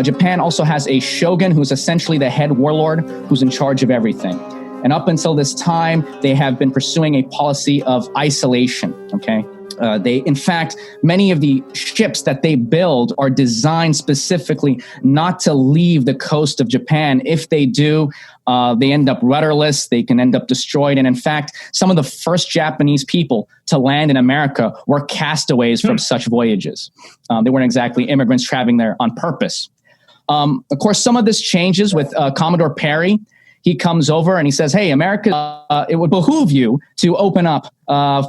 Japan also has a shogun who's essentially the head warlord who's in charge of everything. And up until this time, they have been pursuing a policy of isolation, okay? In fact, many of the ships that they build are designed specifically not to leave the coast of Japan. If they do, they end up rudderless. They can end up destroyed. And in fact, some of the first Japanese people to land in America were castaways from such voyages. They weren't exactly immigrants traveling there on purpose. Of course, some of this changes with Commodore Perry. He comes over and he says, hey, America, it would behoove you to open up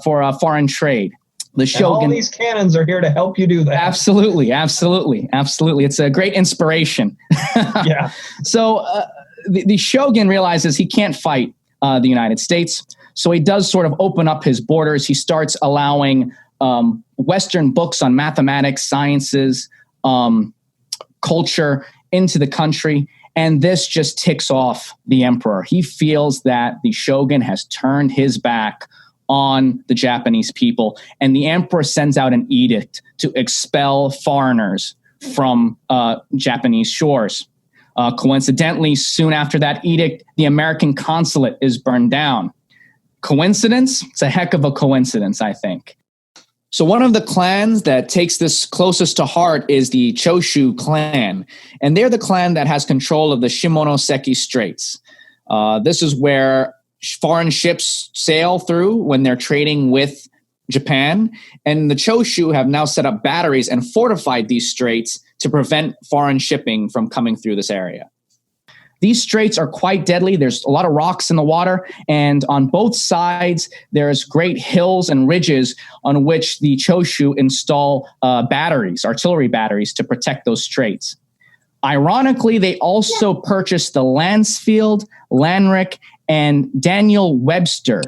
for foreign trade. The Shogun. And all these cannons are here to help you do that. Absolutely. It's a great inspiration. Yeah. So the Shogun realizes he can't fight the United States. So he does sort of open up his borders. He starts allowing Western books on mathematics, sciences, culture into the country. And this just ticks off the emperor. He feels that the Shogun has turned his back on the Japanese people, and the emperor sends out an edict to expel foreigners from Japanese shores. Coincidentally, soon after that edict, the American consulate is burned down. Coincidence? It's a heck of a coincidence, I think. So one of the clans that takes this closest to heart is the Choshu clan, and they're the clan that has control of the Shimonoseki Straits. This is where foreign ships sail through when they're trading with Japan. And the Choshu have now set up batteries and fortified these straits to prevent foreign shipping from coming through this area. These straits are quite deadly. There's a lot of rocks in the water. And on both sides, there's great hills and ridges on which the Choshu install batteries, artillery batteries, to protect those straits. Ironically, they also purchased the Lansfield, Lanrick, and Daniel Webster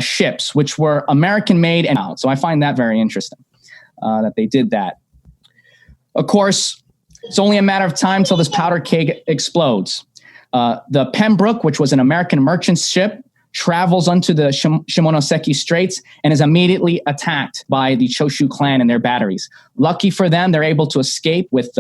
ships, which were American-made and out. So I find that very interesting that they did that. Of course, it's only a matter of time till this powder keg explodes. The Pembroke, which was an American merchant ship, travels onto the Shimonoseki Straits and is immediately attacked by the Choshu clan and their batteries. Lucky for them, they're able to escape with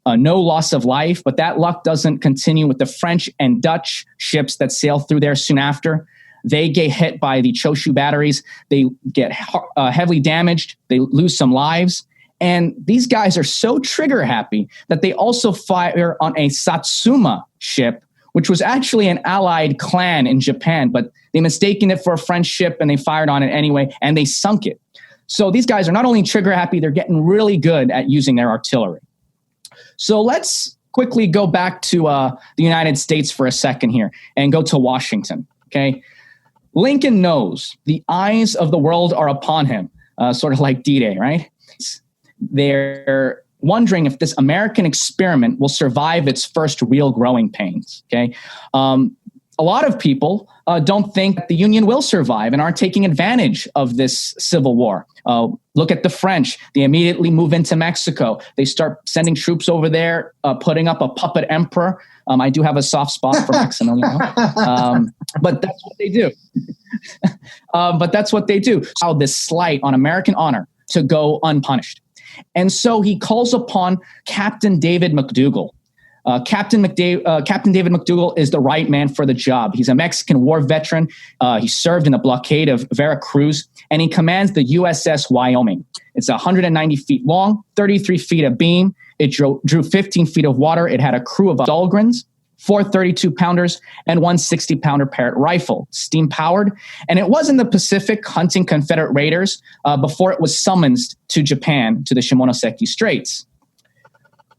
no loss of life, but that luck doesn't continue with the French and Dutch ships that sail through there soon after. They get hit by the Choshu batteries. They get heavily damaged. They lose some lives. And these guys are so trigger happy that they also fire on a Satsuma ship, which was actually an allied clan in Japan, but they mistaken it for a French ship and they fired on it anyway, and they sunk it. So these guys are not only trigger happy, they're getting really good at using their artillery. So let's quickly go back to the United States for a second here and go to Washington, okay? Lincoln knows the eyes of the world are upon him, sort of like D-Day, right? They're wondering if this American experiment will survive its first real growing pains, okay? A lot of people don't think that the Union will survive and aren't taking advantage of this Civil War. Look at the French. They immediately move into Mexico. They start sending troops over there, putting up a puppet emperor. I do have a soft spot for Maximilian, but that's what they do. How this slight on American honor to go unpunished. And so he calls upon Captain David McDougall. Captain David McDougall is the right man for the job. He's a Mexican war veteran. He served in the blockade of Veracruz, and he commands the USS Wyoming. It's 190 feet long, 33 feet abeam. It drew 15 feet of water. It had a crew of Dahlgrens, 4 32-pounders, and 1 60-pounder Parrott rifle, steam-powered. And it was in the Pacific hunting Confederate raiders before it was summoned to Japan to the Shimonoseki Straits.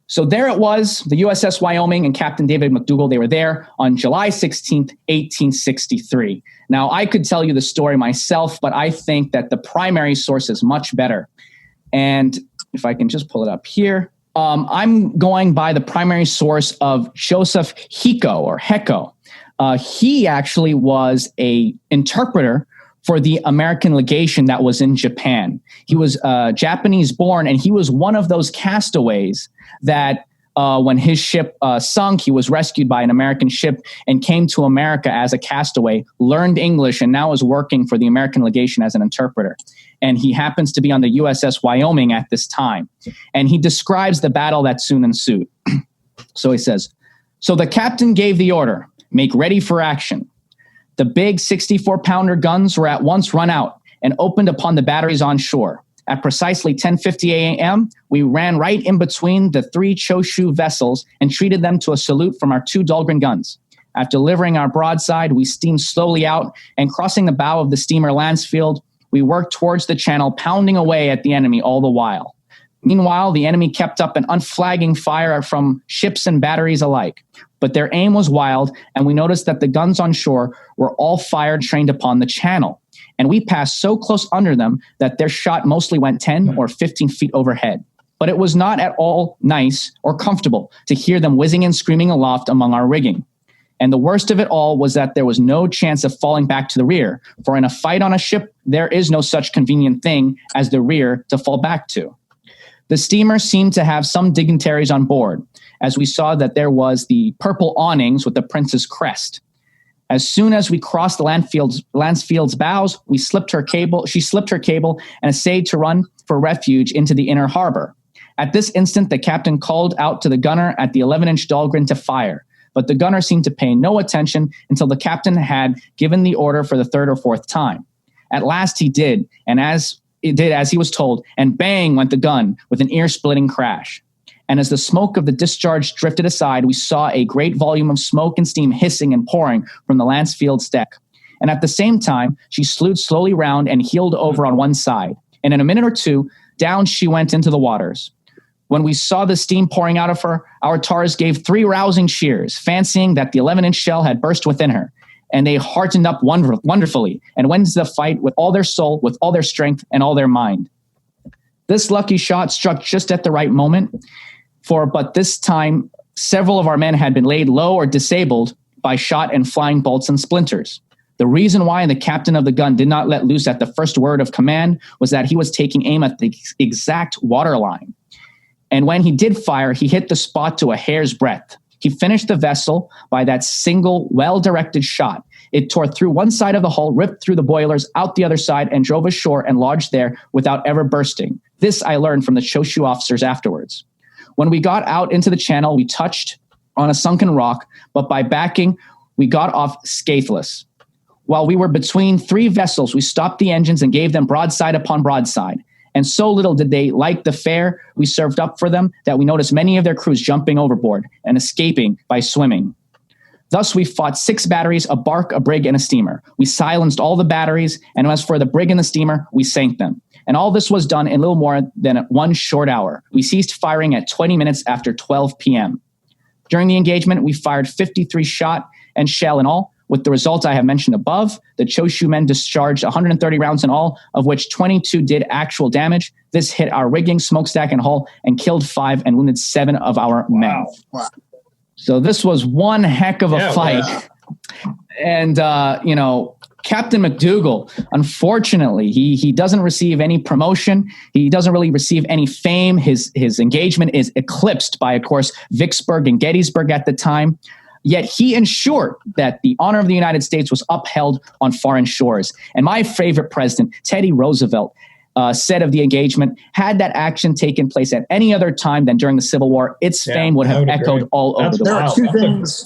So there it was, the USS Wyoming and Captain David McDougall. They were there on July 16th, 1863. Now, I could tell you the story myself, but I think that the primary source is much better. And if I can just pull it up here, I'm going by the primary source of Joseph Hiko or Heko. He actually was an interpreter for the American legation that was in Japan. He was Japanese born, and he was one of those castaways that when his ship sunk, he was rescued by an American ship and came to America as a castaway, learned English, and now is working for the American legation as an interpreter. And he happens to be on the USS Wyoming at this time. And he describes the battle that soon ensued. So he says, "So the captain gave the order, make ready for action. The big 64-pounder guns were at once run out and opened upon the batteries on shore. At precisely 10:50 a.m., we ran right in between the 3 Choshu vessels and treated them to a salute from our 2 Dahlgren guns. After delivering our broadside, we steamed slowly out, and crossing the bow of the steamer Lansfield, we worked towards the channel, pounding away at the enemy all the while. Meanwhile, the enemy kept up an unflagging fire from ships and batteries alike. But their aim was wild, and we noticed that the guns on shore were all fired trained upon the channel. And we passed so close under them that their shot mostly went 10 or 15 feet overhead. But it was not at all nice or comfortable to hear them whizzing and screaming aloft among our rigging. And the worst of it all was that there was no chance of falling back to the rear, for in a fight on a ship, there is no such convenient thing as the rear to fall back to. The steamer seemed to have some dignitaries on board, as we saw that there was the purple awnings with the prince's crest. As soon as we crossed the Lansfield's bows, she slipped her cable and essayed to run for refuge into the inner harbor. At this instant, the captain called out to the gunner at the 11-inch Dahlgren to fire, but the gunner seemed to pay no attention until the captain had given the order for the 3rd or 4th time. At last he did, and as he was told, and bang went the gun with an ear-splitting crash. And as the smoke of the discharge drifted aside, we saw a great volume of smoke and steam hissing and pouring from the Lansfield's deck. And at the same time, she slewed slowly round and heeled over on one side. And in a minute or two, down she went into the waters. When we saw the steam pouring out of her, our tars gave 3 rousing cheers, fancying that the 11-inch shell had burst within her. And they heartened up wonderfully and went into the fight with all their soul, with all their strength, and all their mind. This lucky shot struck just at the right moment, but this time, several of our men had been laid low or disabled by shot and flying bolts and splinters. The reason why the captain of the gun did not let loose at the first word of command was that he was taking aim at the exact waterline. And when he did fire, he hit the spot to a hair's breadth. He finished the vessel by that single, well-directed shot. It tore through one side of the hull, ripped through the boilers, out the other side, and drove ashore and lodged there without ever bursting. This I learned from the Choshu officers afterwards. When we got out into the channel, we touched on a sunken rock, but by backing, we got off scatheless. While we were between 3 vessels, we stopped the engines and gave them broadside upon broadside. And so little did they like the fare we served up for them that we noticed many of their crews jumping overboard and escaping by swimming. Thus we fought 6 batteries, a bark, a brig, and a steamer. We silenced all the batteries, and as for the brig and the steamer, we sank them. And all this was done in little more than 1 short hour. We ceased firing at 20 minutes after 12 p.m. During the engagement, we fired 53 shot and shell in all. With the results I have mentioned above, the Choshu men discharged 130 rounds in all, of which 22 did actual damage. This hit our rigging, smokestack, and hull and killed 5 and wounded 7 of our men. Wow. So this was one heck of a fight. Wow. And, Captain McDougal, unfortunately, he doesn't receive any promotion. He doesn't really receive any fame. His engagement is eclipsed by, of course, Vicksburg and Gettysburg at the time. Yet he ensured that the honor of the United States was upheld on foreign shores. And my favorite president, Teddy Roosevelt, said of the engagement, had that action taken place at any other time than during the Civil War, its fame would have echoed all over the world.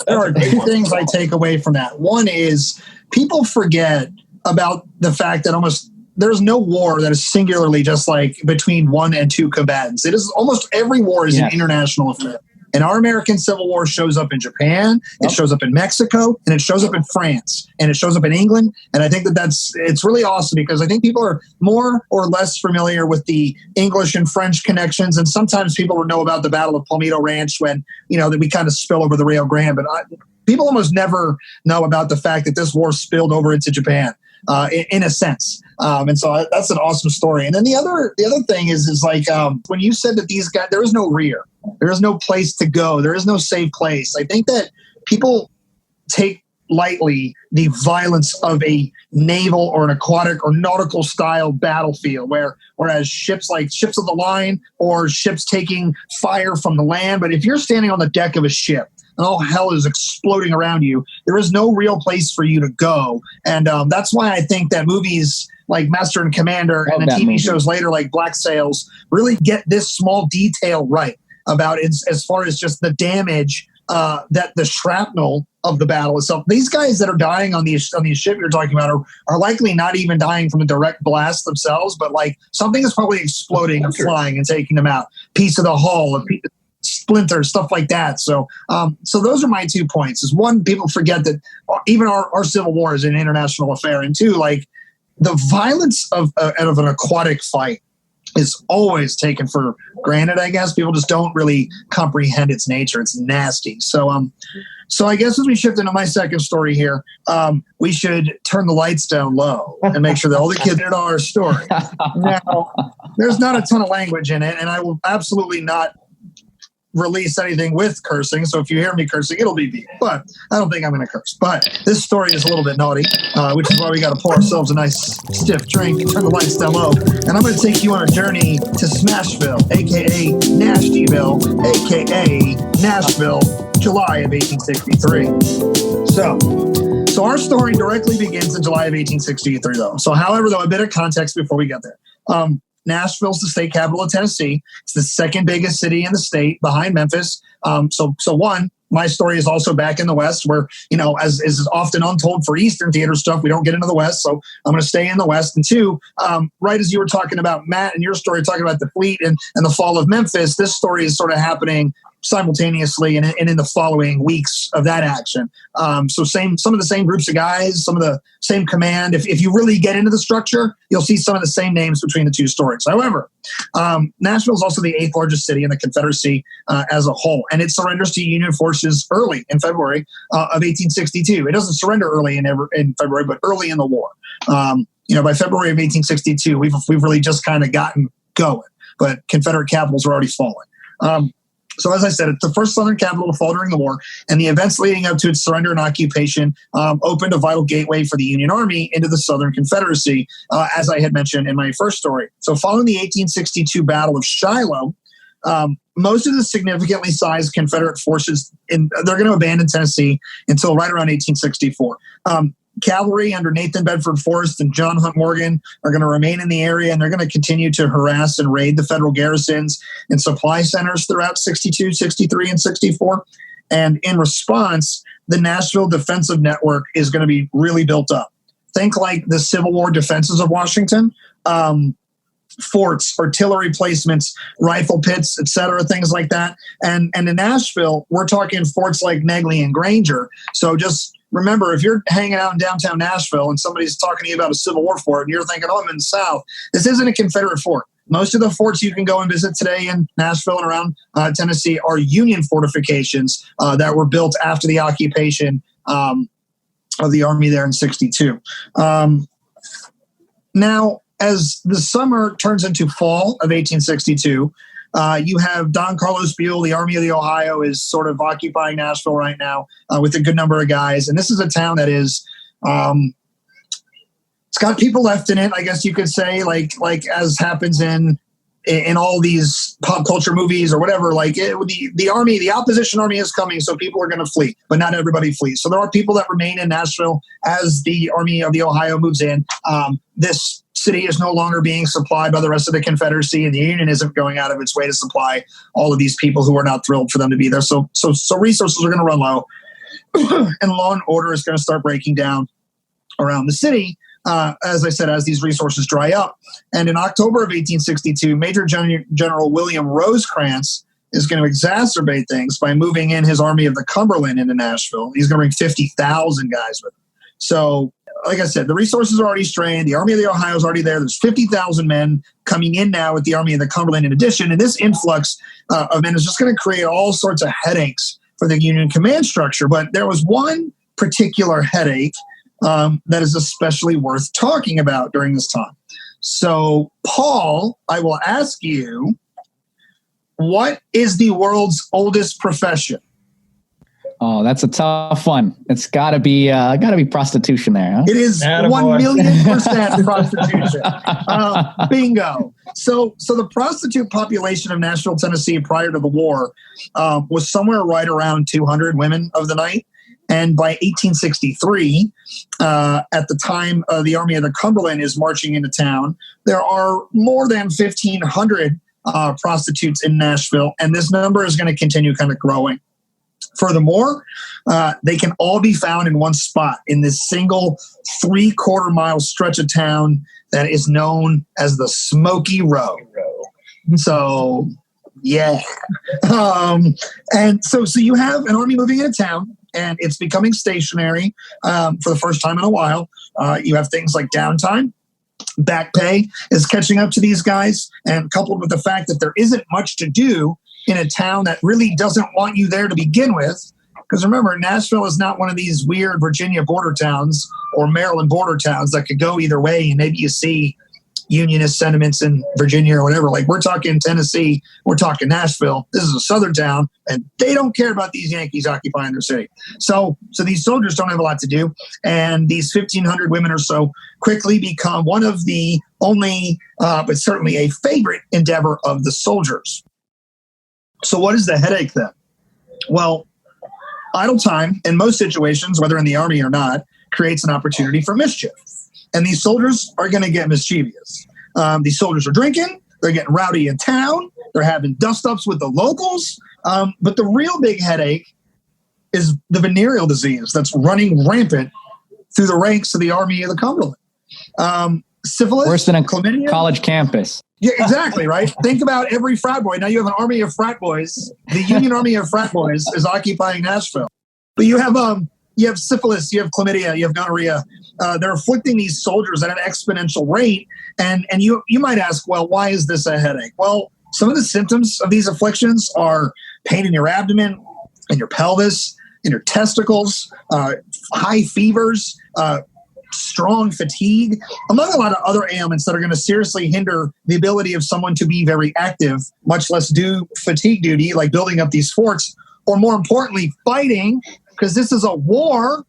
There are two things I take away from that. One is people forget about the fact that there's no war that is singularly just like between 1 and 2 combatants. It is almost every war is an international affair. And our American Civil War shows up in Japan, it shows up in Mexico, and it shows up in France, and it shows up in England. And I think it's really awesome because I think people are more or less familiar with the English and French connections. And sometimes people know about the Battle of Palmito Ranch when, that we kind of spill over the Rio Grande. But people almost never know about the fact that this war spilled over into Japan. In a sense. And so that's an awesome story. And then the other thing is like when you said that these guys, there is no rear, there is no place to go, there is no safe place. I think that people take lightly the violence of a naval or an aquatic or nautical style battlefield whereas ships of the line or ships taking fire from the land. But if you're standing on the deck of a ship and all hell is exploding around you, there is no real place for you to go. And that's why I think that movies like Master and Commander and the TV shows later like Black Sails really get this small detail right about as far as just the damage that the shrapnel of the battle itself. These guys that are dying on these ships you're talking about are likely not even dying from the direct blast themselves, but like something is probably exploding and flying and taking them out. Piece of the hull, splinters, stuff like that. So those are my 2 points. Is one, people forget that even our Civil War is an international affair, and 2, like the violence of an aquatic fight is always taken for granted. I guess people just don't really comprehend its nature. It's nasty. So I guess as we shift into my second story here, we should turn the lights down low and make sure that all the kids know our story. Now, there's not a ton of language in it, and I will absolutely not release anything with cursing. So if you hear me cursing, it'll be me. But I don't think I'm going to curse. But this story is a little bit naughty, which is why we got to pour ourselves a nice stiff drink and turn the lights down low. And I'm going to take you on a journey to Smashville, a.k.a. Nashville, a.k.a. Nashville, July of 1863. So our story directly begins in July of 1863, though. So however, though, a bit of context before we get there. Nashville's the state capital of Tennessee. It's the second biggest city in the state behind Memphis. So one, my story is also back in the West where, as is often untold for Eastern theater stuff, we don't get into the West. So I'm going to stay in the West. And 2, right as you were talking about, Matt, and your story talking about the fleet and the fall of Memphis, this story is sort of happening simultaneously and in the following weeks of that action. So some of the same groups of guys, some of the same command. If you really get into the structure, you'll see some of the same names between the 2 stories. However, Nashville is also the 8th largest city in the Confederacy as a whole, and it surrenders to Union forces early in February of 1862. It doesn't surrender early in February, but early in the war. By February of 1862, we've really just kind of gotten going, but Confederate capitals are already fallen. So as I said, it's the first Southern capital to fall during the war, and the events leading up to its surrender and occupation opened a vital gateway for the Union Army into the Southern Confederacy, as I had mentioned in my first story. So following the 1862 Battle of Shiloh, most of the significantly sized Confederate forces, they're going to abandon Tennessee until right around 1864. Cavalry under Nathan Bedford Forrest and John Hunt Morgan are going to remain in the area, and they're going to continue to harass and raid the federal garrisons and supply centers throughout 62, 63, and 64. And in response, the Nashville defensive network is going to be really built up. Think like the Civil War defenses of Washington, forts, artillery placements, rifle pits, etc., things like that. And in Nashville, we're talking forts like Negley and Granger. So just remember, if you're hanging out in downtown Nashville and somebody's talking to you about a Civil War fort and you're thinking, oh, I'm in the South, this isn't a Confederate fort. Most of the forts you can go and visit today in Nashville and around Tennessee are Union fortifications that were built after the occupation of the Army there in 1962. Now, as the summer turns into fall of 1862, you have Don Carlos Buell, the Army of the Ohio, is sort of occupying Nashville right now with a good number of guys. And this is a town that is, it's got people left in it, I guess you could say, like as happens in all these pop culture movies or whatever. Like the army, the opposition army is coming, so people are going to flee, but not everybody flees. So there are people that remain in Nashville as the Army of the Ohio moves in. This city is no longer being supplied by the rest of the Confederacy, and the Union isn't going out of its way to supply all of these people who are not thrilled for them to be there. So resources are going to run low, and law and order is going to start breaking down around the city. As I said, as these resources dry up. And in October of 1862, Major General William Rosecrans is going to exacerbate things by moving in his Army of the Cumberland into Nashville. He's going to bring 50,000 guys with him. So, like I said, the resources are already strained. The Army of the Ohio is already there. There's 50,000 men coming in now with the Army of the Cumberland in addition. And this influx of men is just going to create all sorts of headaches for the Union command structure. But there was one particular headache that is especially worth talking about during this time. So, Paul, I will ask you, what is the world's oldest profession? Oh, that's a tough one. It's got to be prostitution there, huh? It is 1,000,000% prostitution. Bingo. So the prostitute population of Nashville, Tennessee, prior to the war, was somewhere right around 200 women of the night. And by 1863, at the time the Army of the Cumberland is marching into town, there are more than 1,500 prostitutes in Nashville, and this number is going to continue kind of growing. Furthermore, they can all be found in one spot in this single 3/4 mile stretch of town that is known as the Smokey Row. So, yeah. And so you have an army moving into town, and it's becoming stationary for the first time in a while. You have things like downtime. Back pay is catching up to these guys, and coupled with the fact that there isn't much to do in a town that really doesn't want you there to begin with. Because remember, Nashville is not one of these weird Virginia border towns or Maryland border towns that could go either way, and maybe you see Unionist sentiments in Virginia or whatever. Like, we're talking Tennessee, we're talking Nashville. This is a southern town, and they don't care about these Yankees occupying their city. So these soldiers don't have a lot to do, and these 1,500 women or so quickly become one of the only, but certainly a favorite endeavor of the soldiers. So what is the headache then? Well, idle time in most situations, whether in the army or not, creates an opportunity for mischief. And these soldiers are going to get mischievous. These soldiers are drinking. They're getting rowdy in town. They're having dust-ups with the locals. But the real big headache is the venereal disease that's running rampant through the ranks of the Army of the Cumberland. Syphilis, worse than a chlamydia, college campus. Yeah, exactly, right? Think about every frat boy. Now you have an army of frat boys. The Union Army of frat boys is occupying Nashville. But you have syphilis, you have chlamydia, you have gonorrhea. They're afflicting these soldiers at an exponential rate. And you might ask, well, why is this a headache? Well, some of the symptoms of these afflictions are pain in your abdomen, in your pelvis, in your testicles, high fevers, strong fatigue, among a lot of other ailments that are going to seriously hinder the ability of someone to be very active, much less do fatigue duty, like building up these forts, or more importantly, fighting, because this is a war.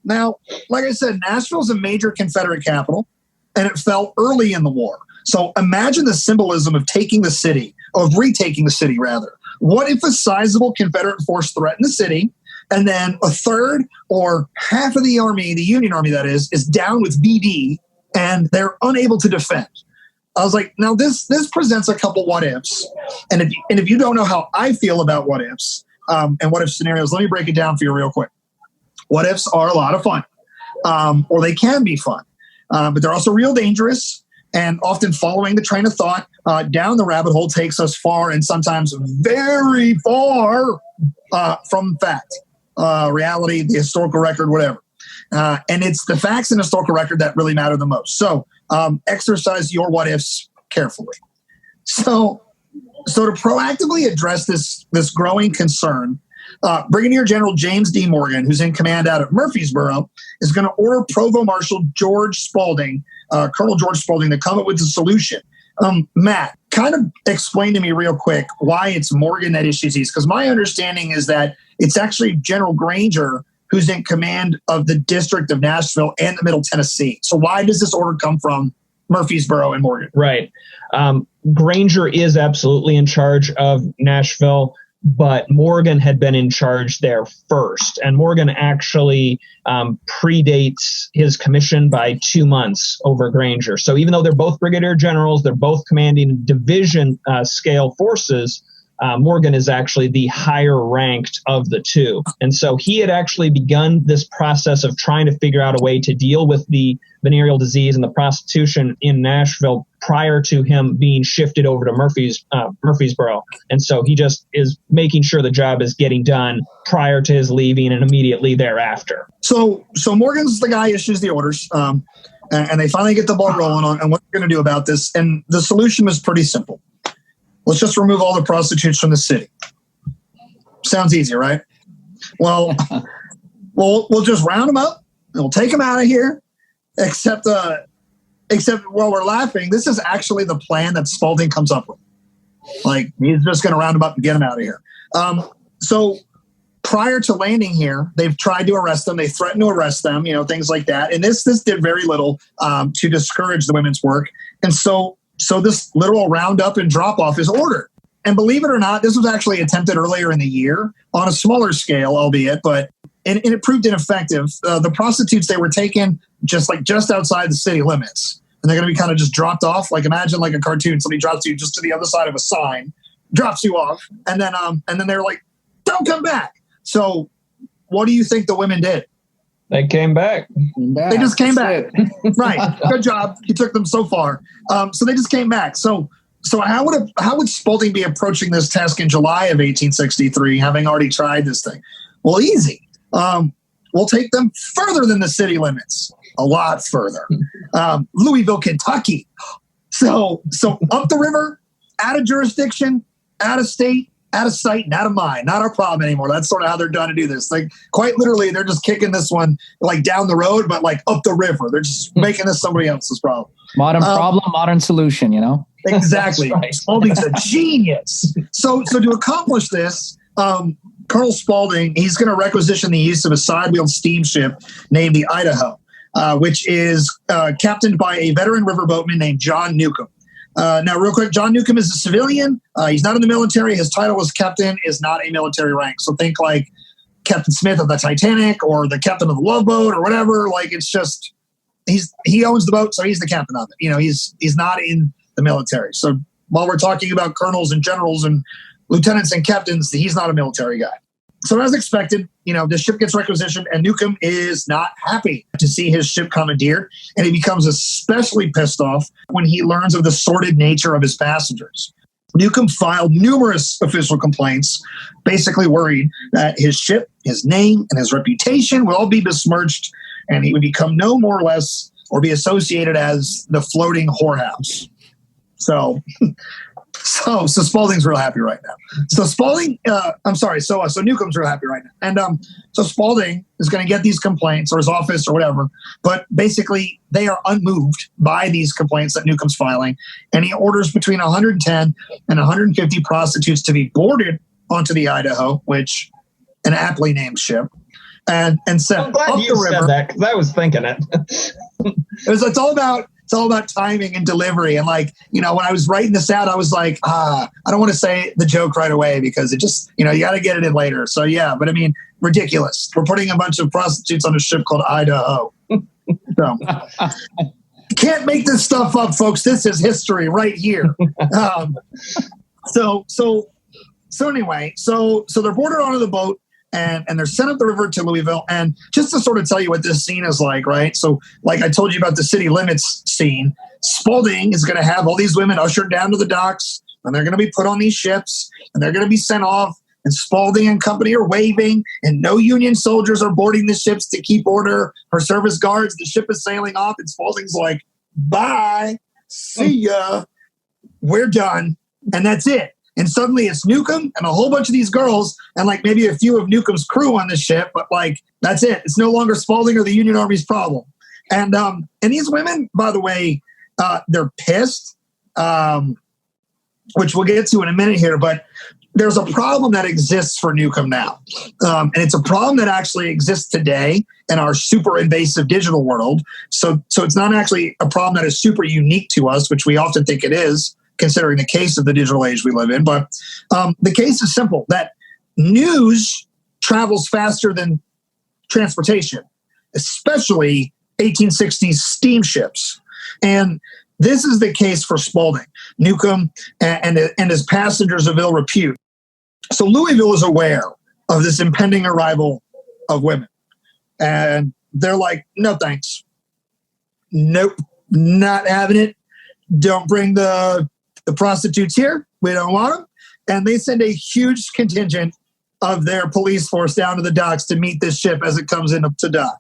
Now, like I said, Nashville is a major Confederate capital, and it fell early in the war. So imagine the symbolism of retaking the city, rather. What if a sizable Confederate force threatened the city, and then a third or half of the army, the Union Army that is down with VD, and they're unable to defend? I was like, now this presents a couple what ifs. And if you don't know how I feel about what ifs and what if scenarios, let me break it down for you real quick. What ifs are a lot of fun, or they can be fun, but they're also real dangerous. And often following the train of thought down the rabbit hole takes us far, and sometimes very far from fact. reality, the historical record, whatever. And it's the facts and historical record that really matter the most. So exercise your what ifs carefully. So to proactively address this growing concern, Brigadier General James D. Morgan, who's in command out at Murfreesboro, is going to order Provost Marshal George Spalding, Colonel George Spalding, to come up with a solution. Matt, kind of explain to me real quick why it's Morgan that issues these, because my understanding is that it's actually General Grainger who's in command of the District of Nashville and the Middle Tennessee. So why does this order come from Murfreesboro and Morgan? Right. Grainger is absolutely in charge of Nashville, but Morgan had been in charge there first. And Morgan actually predates his commission by 2 months over Grainger. So even though they're both brigadier generals, they're both commanding division scale forces, Morgan is actually the higher ranked of the two. And so he had actually begun this process of trying to figure out a way to deal with the venereal disease and the prostitution in Nashville prior to him being shifted over to Murfreesboro. And so he just is making sure the job is getting done prior to his leaving and immediately thereafter. So Morgan's the guy who issues the orders, and they finally get the ball rolling on what they're going to do about this. And the solution was pretty simple. Let's just remove all the prostitutes from the city. Sounds easy, right? Well, we'll just round them up and we'll take them out of here. Except while we're laughing, this is actually the plan that Spalding comes up with. Like, he's just going to round them up and get them out of here. So prior to landing here, they've tried to arrest them. They threatened to arrest them, things like that. And this did very little to discourage the women's work. And so this literal roundup and drop off is ordered. And believe it or not, this was actually attempted earlier in the year on a smaller scale, albeit, but it proved ineffective. The prostitutes, they were taken just outside the city limits. And they're going to be kind of just dropped off. Like, imagine like a cartoon, somebody drops you just to the other side of a sign, drops you off. And then they're like, don't come back. So what do you think the women did? They came back. They just came back. Right. Good job. You took them so far. So they just came back. So how would Spalding be approaching this task in July of 1863, having already tried this thing? Well, easy. We'll take them further than the city limits. A lot further. Louisville, Kentucky. So up the river, out of jurisdiction, out of state, out of sight, and out of mind. Not our problem anymore. That's sort of how they're done to do this. Like, quite literally, they're just kicking this one like down the road, but like up the river. They're just making this somebody else's problem. Modern problem, modern solution, Exactly. Right. Spalding's a genius. So to accomplish this, Colonel Spalding, he's going to requisition the use of a side-wheeled steamship named the Idaho, which is captained by a veteran riverboatman named John Newcomb. Now, real quick, John Newcomb is a civilian. He's not in the military. His title as captain is not a military rank. So think like Captain Smith of the Titanic or the captain of the Love Boat or whatever. Like, it's just he owns the boat, so he's the captain of it. He's not in the military. So while we're talking about colonels and generals and lieutenants and captains, he's not a military guy. So as expected, the ship gets requisitioned, and Newcomb is not happy to see his ship commandeered, and he becomes especially pissed off when he learns of the sordid nature of his passengers. Newcomb filed numerous official complaints, basically worried that his ship, his name, and his reputation would all be besmirched, and he would become no more or less or be associated as the floating whorehouse. So Spalding's real happy right now. So Newcomb's real happy right now. And so Spalding is going to get these complaints, or his office or whatever, but basically they are unmoved by these complaints that Newcomb's filing, and he orders between 110 and 150 prostitutes to be boarded onto the Idaho, which an aptly named ship, and sent I'm glad up you the river. said that, because I was thinking it. It's all about timing and delivery. And when I was writing this out, I was like, I don't want to say the joke right away because it just, you got to get it in later. So yeah, but I mean, ridiculous. We're putting a bunch of prostitutes on a ship called Idaho. So can't make this stuff up, folks. This is history right here. So anyway, so they're boarded onto the boat. And they're sent up the river to Louisville. And just to sort of tell you what this scene is like, right? So like I told you about the city limits scene, Spalding is going to have all these women ushered down to the docks, and they're going to be put on these ships, and they're going to be sent off, and Spaulding and company are waving, and no Union soldiers are boarding the ships to keep order. Her service guards, the ship is sailing off, and Spaulding's like, bye, see ya, we're done. And that's it. And suddenly it's Newcomb and a whole bunch of these girls and like maybe a few of Newcomb's crew on the ship, but like, that's it. It's no longer Spaulding or the Union Army's problem. And these women, by the way, they're pissed, which we'll get to in a minute here, but there's a problem that exists for Newcomb now. And it's a problem that actually exists today in our super invasive digital world. So it's not actually a problem that is super unique to us, which we often think it is, considering the case of the digital age we live in. But the case is simple, that news travels faster than transportation, especially 1860s steamships. And this is the case for Spaulding, Newcomb, and his passengers of ill repute. So Louisville is aware of this impending arrival of women. And they're like, no thanks. Nope, not having it. Don't bring the prostitutes here. We don't want them. And they send a huge contingent of their police force down to the docks to meet this ship as it comes into dock.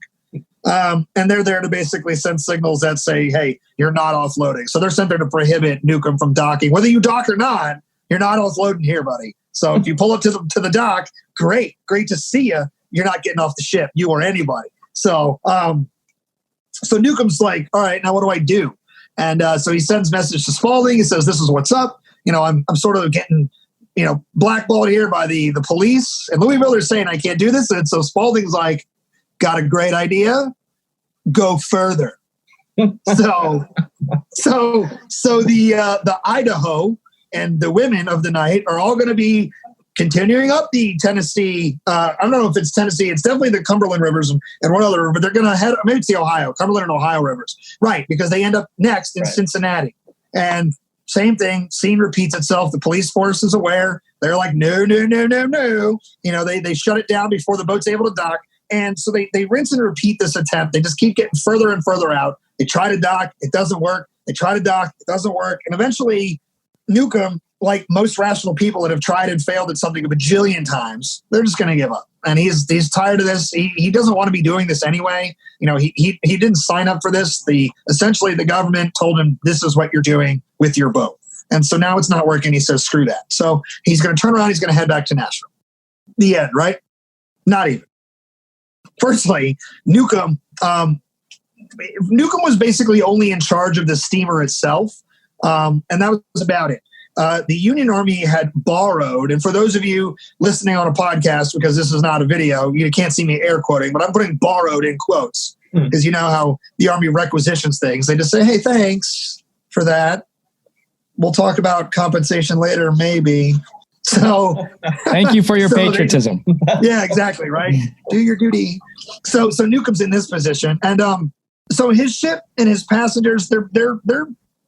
And they're there to basically send signals that say, hey, you're not offloading. So they're sent there to prohibit Newcomb from docking. Whether you dock or not, you're not offloading here, buddy. So if you pull up to the dock, great to see you. You're not getting off the ship, you or anybody. So Newcomb's like, all right, now what do I do? And so he sends message to Spaulding. He says, this is what's up. I'm sort of getting, blackballed here by the police. And Louisville are saying I can't do this. And so Spaulding's like, got a great idea. Go further. So the Idaho and the women of the night are all going to be continuing up the Tennessee. I don't know if it's Tennessee. It's definitely the Cumberland rivers and one other river. But they're going to head, maybe it's the Ohio, Cumberland and Ohio rivers. Right, because they end up next in Cincinnati. And same thing, scene repeats itself. The police force is aware. They're like, no. They shut it down before the boat's able to dock. And so they rinse and repeat this attempt. They just keep getting further and further out. They try to dock. It doesn't work. They try to dock. It doesn't work. And eventually, Newcomb, like most rational people that have tried and failed at something a bajillion times, they're just going to give up. And he's tired of this. He doesn't want to be doing this anyway. He didn't sign up for this. Essentially, the government told him, this is what you're doing with your boat. And so now it's not working. He says, screw that. So he's going to turn around. He's going to head back to Nashville. The end, right? Not even. Firstly, Newcomb was basically only in charge of the steamer itself, and that was about it. The Union Army had borrowed, and for those of you listening on a podcast, because this is not a video, you can't see me air quoting, but I'm putting borrowed in quotes, because you know how the Army requisitions things. They just say, hey, thanks for that. We'll talk about compensation later, maybe. So thank you for your patriotism. Yeah, exactly. Right. Do your duty. So Newcomb's in this position, and so his ship and his passengers,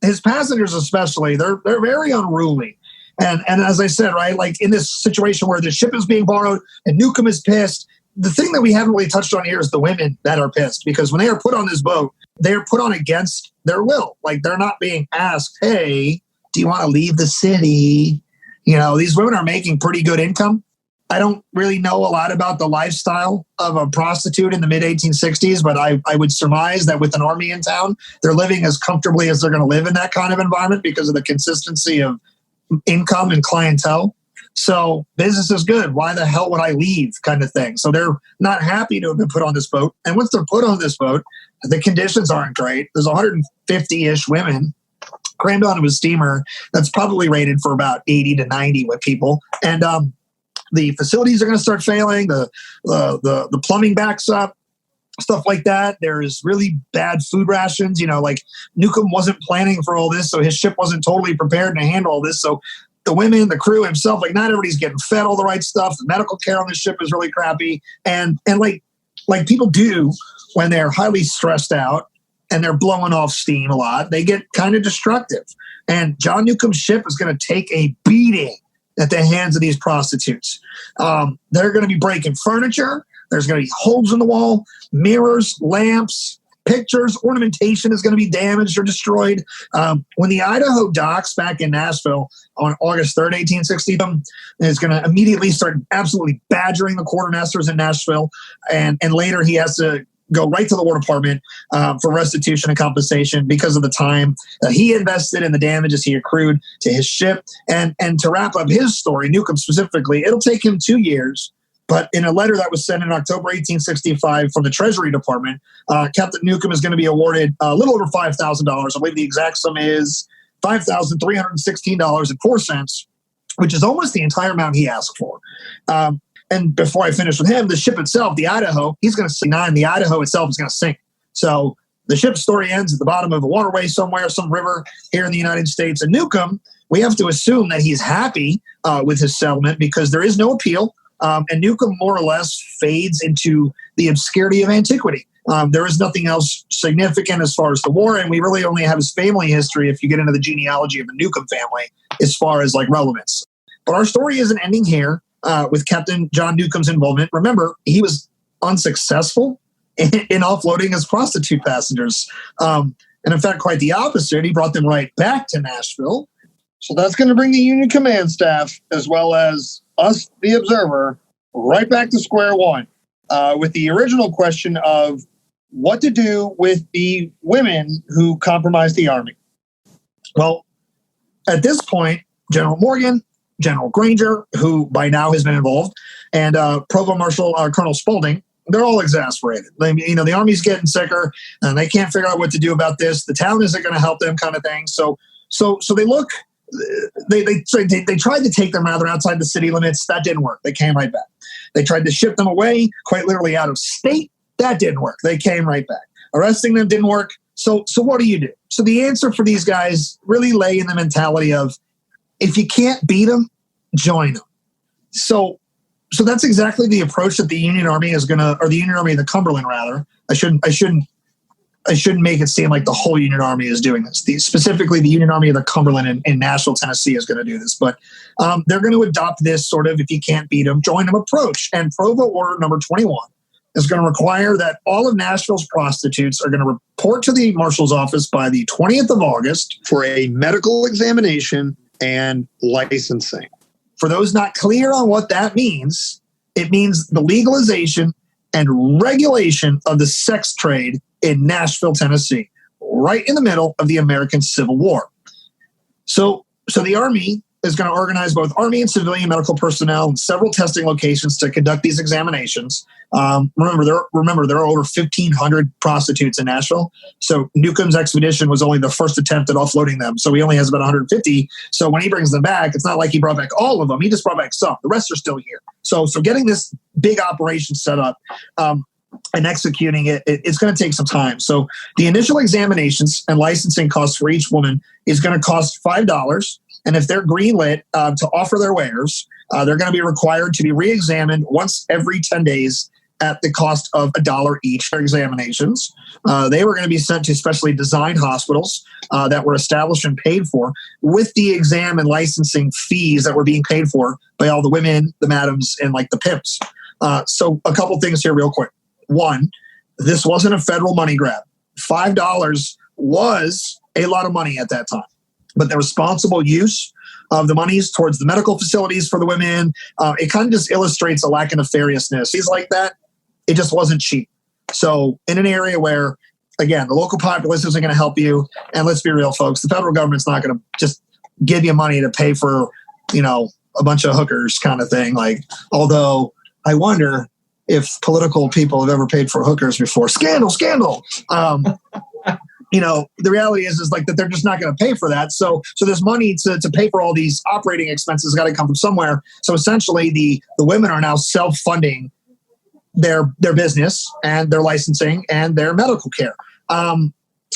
his passengers especially, they're very unruly. And as I said, right, like in this situation where the ship is being borrowed and Newcomb is pissed, the thing that we haven't really touched on here is the women that are pissed, because when they are put on this boat, they are put on against their will. Like they're not being asked, hey, do you want to leave the city? These women are making pretty good income. I don't really know a lot about the lifestyle of a prostitute in the mid-1860s, but I would surmise that with an army in town, they're living as comfortably as they're going to live in that kind of environment because of the consistency of income and clientele. So business is good. Why the hell would I leave kind of thing? So they're not happy to have been put on this boat. And once they're put on this boat, the conditions aren't great. There's 150-ish women crammed onto a steamer that's probably rated for about 80 to 90 with people. And the facilities are going to start failing. The plumbing backs up, stuff like that. There's really bad food rations. Like Newcomb wasn't planning for all this, so his ship wasn't totally prepared to handle all this. So the women, the crew himself, like not everybody's getting fed all the right stuff. The medical care on the ship is really crappy. And like people do when they're highly stressed out and they're blowing off steam a lot, they get kind of destructive. And John Newcomb's ship is going to take a beating at the hands of these prostitutes. They're going to be breaking furniture. There's going to be holes in the wall, mirrors, lamps, pictures, ornamentation is going to be damaged or destroyed. When the Idaho docks back in Nashville on August 3rd, 1860, is going to immediately start absolutely badgering the quartermasters in Nashville. And later he has to go right to the War Department for restitution and compensation because of the time that he invested and the damages he accrued to his ship. And to wrap up his story, Newcomb specifically, it'll take him 2 years. But in a letter that was sent in October 1865 from the Treasury Department, Captain Newcomb is going to be awarded a little over $5,000. I believe the exact sum is $5,316.04, which is almost the entire amount he asked for. And before I finish with him, the ship itself, the Idaho, he's going to sink. The Idaho itself is going to sink. So the ship's story ends at the bottom of a waterway somewhere, some river here in the United States. And Newcomb, we have to assume that he's happy with his settlement because there is no appeal. And Newcomb more or less fades into the obscurity of antiquity. There is nothing else significant as far as the war, and we really only have his family history if you get into the genealogy of the Newcomb family as far as like relevance. But our story isn't ending here with Captain John Newcomb's involvement. Remember, he was unsuccessful in offloading his prostitute passengers. And in fact, quite the opposite. He brought them right back to Nashville. So that's going to bring the Union command staff, as well as us, the observer, right back to square one with the original question of what to do with the women who compromised the Army. Well, at this point, General Morgan, General Granger, who by now has been involved, and Provost Marshal Colonel Spaulding, they're all exasperated. The Army's getting sicker, and they can't figure out what to do about this. The town isn't going to help them, kind of thing. So they look. They tried to take them rather outside the city limits. That didn't work. They came right back. They tried to ship them away, quite literally out of state. That didn't work. They came right back. Arresting them didn't work. So what do you do? So the answer for these guys really lay in the mentality of, if you can't beat them, join them. So that's exactly the approach that the Union Army is going to, or the Union Army of the Cumberland, rather. I shouldn't make it seem like the whole Union Army is doing this. Specifically, the Union Army of the Cumberland in Nashville, Tennessee is going to do this. But they're going to adopt this sort of, if you can't beat them, join them approach. And Provo Order number 21 is going to require that all of Nashville's prostitutes are going to report to the marshal's office by the 20th of August for a medical examination and licensing. For those not clear on what that means, it means the legalization and regulation of the sex trade in Nashville, Tennessee, right in the middle of the American Civil War. So the Army is going to organize both Army and civilian medical personnel in several testing locations to conduct these examinations. Remember, there are over 1,500 prostitutes in Nashville. So Newcomb's expedition was only the first attempt at offloading them. So he only has about 150. So when he brings them back, it's not like he brought back all of them. He just brought back some. The rest are still here. So getting this big operation set up and executing it's going to take some time. So the initial examinations and licensing costs for each woman is going to cost $5. And if they're greenlit to offer their wares, they're going to be required to be re-examined once every 10 days at the cost of $1 each for examinations. They were going to be sent to specially designed hospitals that were established and paid for with the exam and licensing fees that were being paid for by all the women, the madams, and like the pimps. So a couple things here real quick. One, this wasn't a federal money grab. $5 was a lot of money at that time. But the responsible use of the monies towards the medical facilities for the women, it kind of just illustrates a lack of nefariousness. Things like that, it just wasn't cheap. So in an area where, again, the local populace isn't going to help you, and let's be real, folks, the federal government's not going to just give you money to pay for, a bunch of hookers kind of thing. Like, although I wonder if political people have ever paid for hookers before. Scandal. The reality is like that they're just not going to pay for that. So there's money to pay for all these operating expenses got to come from somewhere. So essentially the women are now self-funding their business and their licensing and their medical care.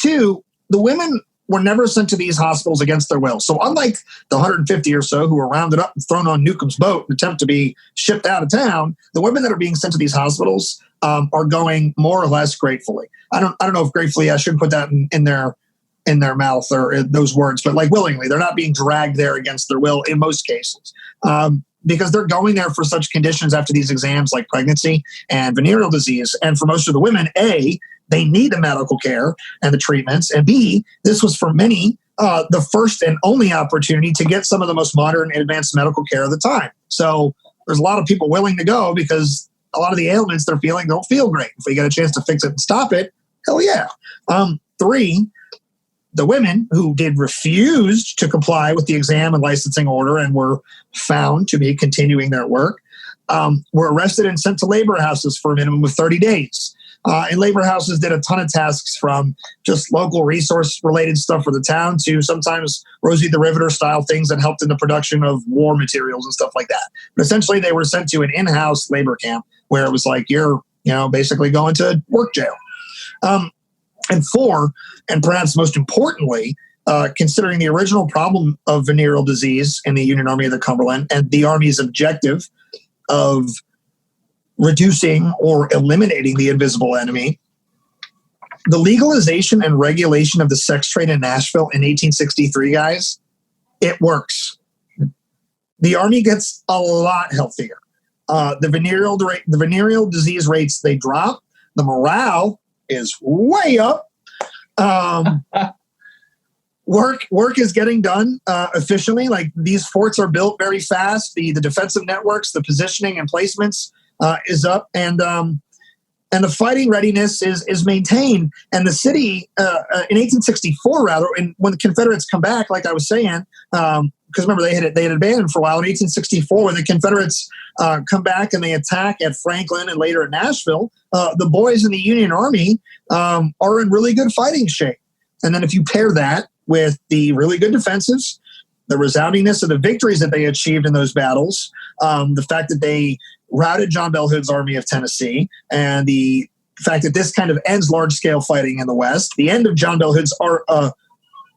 Two, the women were never sent to these hospitals against their will. So unlike the 150 or so who were rounded up and thrown on Newcomb's boat and attempt to be shipped out of town, the women that are being sent to these hospitals are going more or less gratefully. I don't know if gratefully, I shouldn't put that in their mouth or those words, but like willingly. They're not being dragged there against their will in most cases. because they're going there for such conditions after these exams like pregnancy and venereal disease. And for most of the women, A, they need the medical care and the treatments. And B, this was for many the first and only opportunity to get some of the most modern and advanced medical care of the time. So there's a lot of people willing to go because a lot of the ailments they're feeling don't feel great. If we get a chance to fix it and stop it, hell yeah. 3, the women who did refused to comply with the exam and licensing order and were found to be continuing their work were arrested and sent to labor houses for a minimum of 30 days. And labor houses did a ton of tasks from just local resource-related stuff for the town to sometimes Rosie the Riveter-style things that helped in the production of war materials and stuff like that. But essentially, they were sent to an in-house labor camp where it was like, you're basically going to work jail. And 4, and perhaps most importantly, considering the original problem of venereal disease in the Union Army of the Cumberland and the Army's objective of reducing or eliminating the invisible enemy, the legalization and regulation of the sex trade in Nashville in 1863, guys, it works. The Army gets a lot healthier. The venereal disease rates, they drop. The morale is way up. Work is getting done efficiently. Like these forts are built very fast. The defensive networks, the positioning and placements is up, and the fighting readiness is maintained. And the city in 1864, rather, and when the Confederates come back, like I was saying, because remember they had abandoned for a while. In 1864, when the Confederates come back and they attack at Franklin and later at Nashville, the boys in the Union Army are in really good fighting shape. And then if you pair that with the really good defenses, the resoundingness of the victories that they achieved in those battles, the fact that they routed John Bell Hood's Army of Tennessee, and the fact that this kind of ends large-scale fighting in the West, the end of John Bell Hood's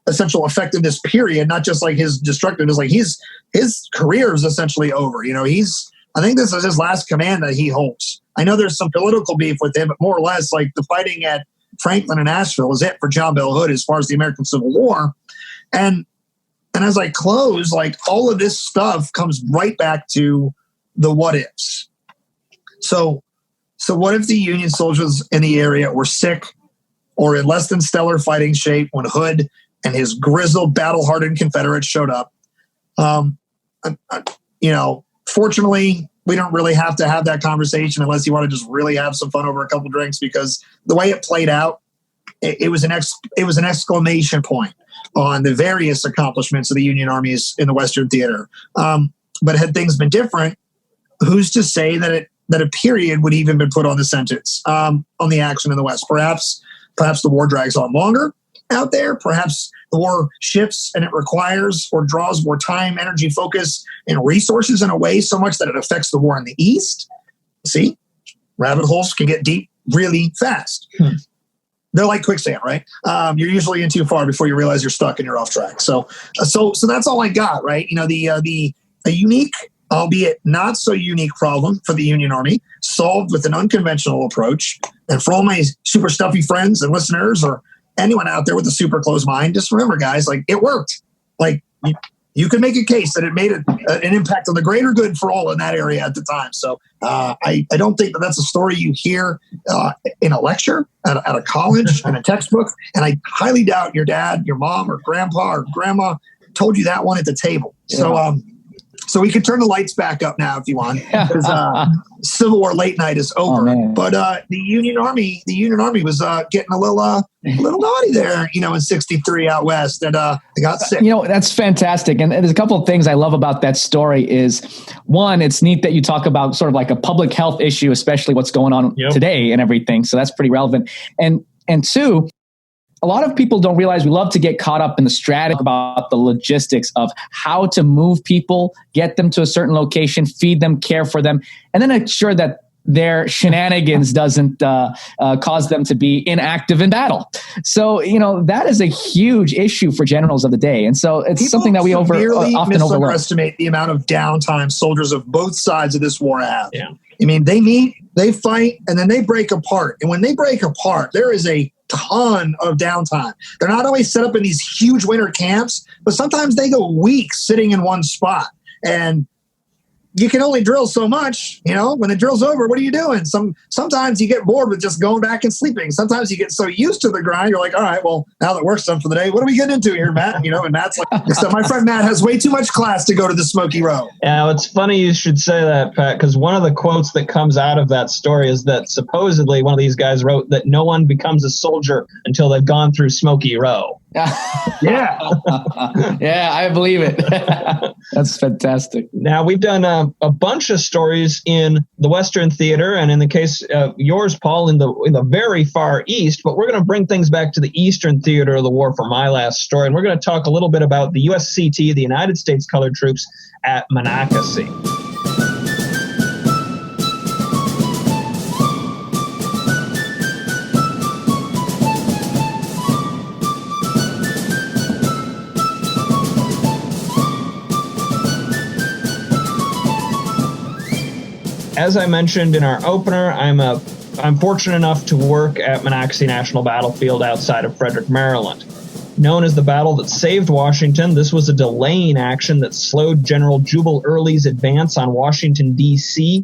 essential effectiveness period, not just like his destructiveness, like his career is essentially over. I think this is his last command that he holds. I know there's some political beef with him, but more or less, like the fighting at Franklin and Nashville is it for John Bell Hood as far as the American Civil War. And as I close, like all of this stuff comes right back to the what ifs. So what if the Union soldiers in the area were sick or in less than stellar fighting shape when Hood and his grizzled, battle-hardened Confederates showed up? Fortunately, we don't really have to have that conversation unless you want to just really have some fun over a couple drinks, because the way it played out, it was an exclamation point on the various accomplishments of the Union armies in the Western theater. But had things been different, who's to say that a period would even been put on the sentence on the action in the West? Perhaps the war drags on longer out there. Perhaps the war shifts and it requires or draws more time, energy, focus, and resources in a way so much that it affects the war in the East. See, rabbit holes can get deep really fast. They're like quicksand, right? You're usually in too far before you realize you're stuck and you're off track. So that's all I got, right? A unique, albeit not so unique problem for the Union Army, solved with an unconventional approach. And for all my super stuffy friends and listeners, or anyone out there with a super closed mind, just remember, guys, like it worked. Like you can make a case that it made an impact on the greater good for all in that area at the time. So I don't think that's a story you hear in a lecture at a college in a textbook. And I highly doubt your dad, your mom, or grandpa or grandma told you that one at the table. Yeah. So we can turn the lights back up now if you want, because Civil War late night is over. But the Union Army was getting a little naughty there, in '63 out west, and they got sick. That's fantastic. And there's a couple of things I love about that story. Is one, it's neat that you talk about sort of like a public health issue, especially what's going on today and everything. So that's pretty relevant. And two, a lot of people don't realize we love to get caught up in the strategy about the logistics of how to move people, get them to a certain location, feed them, care for them, and then ensure that their shenanigans doesn't cause them to be inactive in battle. So, that is a huge issue for generals of the day. And so it's people something that we often underestimate the amount of downtime soldiers of both sides of this war have. Yeah. I mean, they meet, they fight, and then they break apart. And when they break apart, there is a ton of downtime. They're not always set up in these huge winter camps, but sometimes they go weeks sitting in one spot. And you can only drill so much, when the drill's over, what are you doing? Sometimes you get bored with just going back and sleeping. Sometimes you get so used to the grind, you're like, all right, well, now that work's done for the day, what are we getting into here, Matt? And Matt's like, so my friend Matt has way too much class to go to the Smokey Row. Yeah, it's funny you should say that, Pat, because one of the quotes that comes out of that story is that supposedly one of these guys wrote that no one becomes a soldier until they've gone through Smokey Row. Yeah. Yeah, I believe it. That's fantastic. Now, we've done a bunch of stories in the Western Theater, and in the case of yours, Paul, in the very far East, but we're going to bring things back to the Eastern Theater of the war for my last story, and we're going to talk a little bit about the USCT, the United States Colored Troops at Monocacy. As I mentioned in our opener, I'm fortunate enough to work at Monocacy National Battlefield outside of Frederick, Maryland. Known as the battle that saved Washington, this was a delaying action that slowed General Jubal Early's advance on Washington, D.C.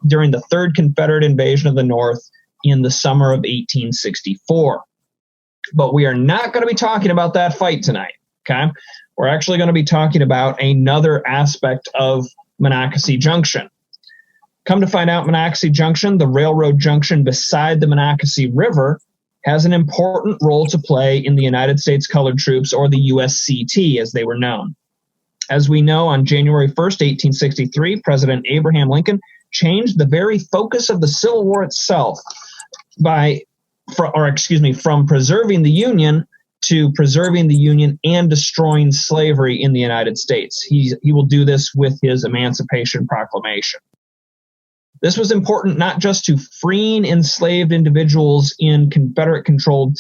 during the Third Confederate Invasion of the North in the summer of 1864. But we are not going to be talking about that fight tonight, okay? We're actually going to be talking about another aspect of Monocacy Junction. Come to find out, Monocacy Junction, the railroad junction beside the Monocacy River, has an important role to play in the United States Colored Troops, or the USCT, as they were known. As we know, on January 1st, 1863, President Abraham Lincoln changed the very focus of the Civil War itself from preserving the Union to preserving the Union and destroying slavery in the United States. He will do this with his Emancipation Proclamation. This was important not just to freeing enslaved individuals in Confederate-controlled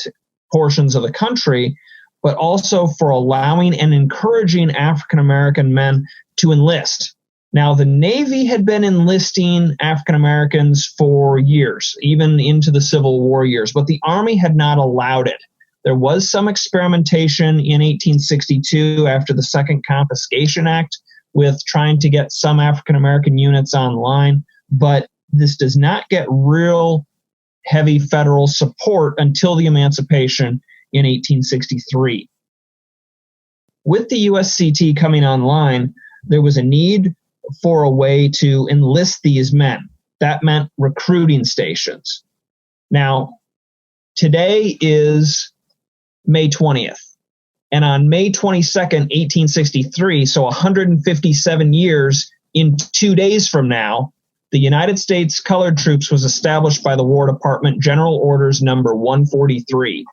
portions of the country, but also for allowing and encouraging African-American men to enlist. Now, the Navy had been enlisting African-Americans for years, even into the Civil War years, but the Army had not allowed it. There was some experimentation in 1862 after the Second Confiscation Act with trying to get some African-American units online, but this does not get real heavy federal support until the emancipation in 1863. With the USCT coming online, there was a need for a way to enlist these men. That meant recruiting stations. Now, today is May 20th. And on May 22nd, 1863, so 157 years in 2 days from now, the United States Colored Troops was established by the War Department General Orders Number 143.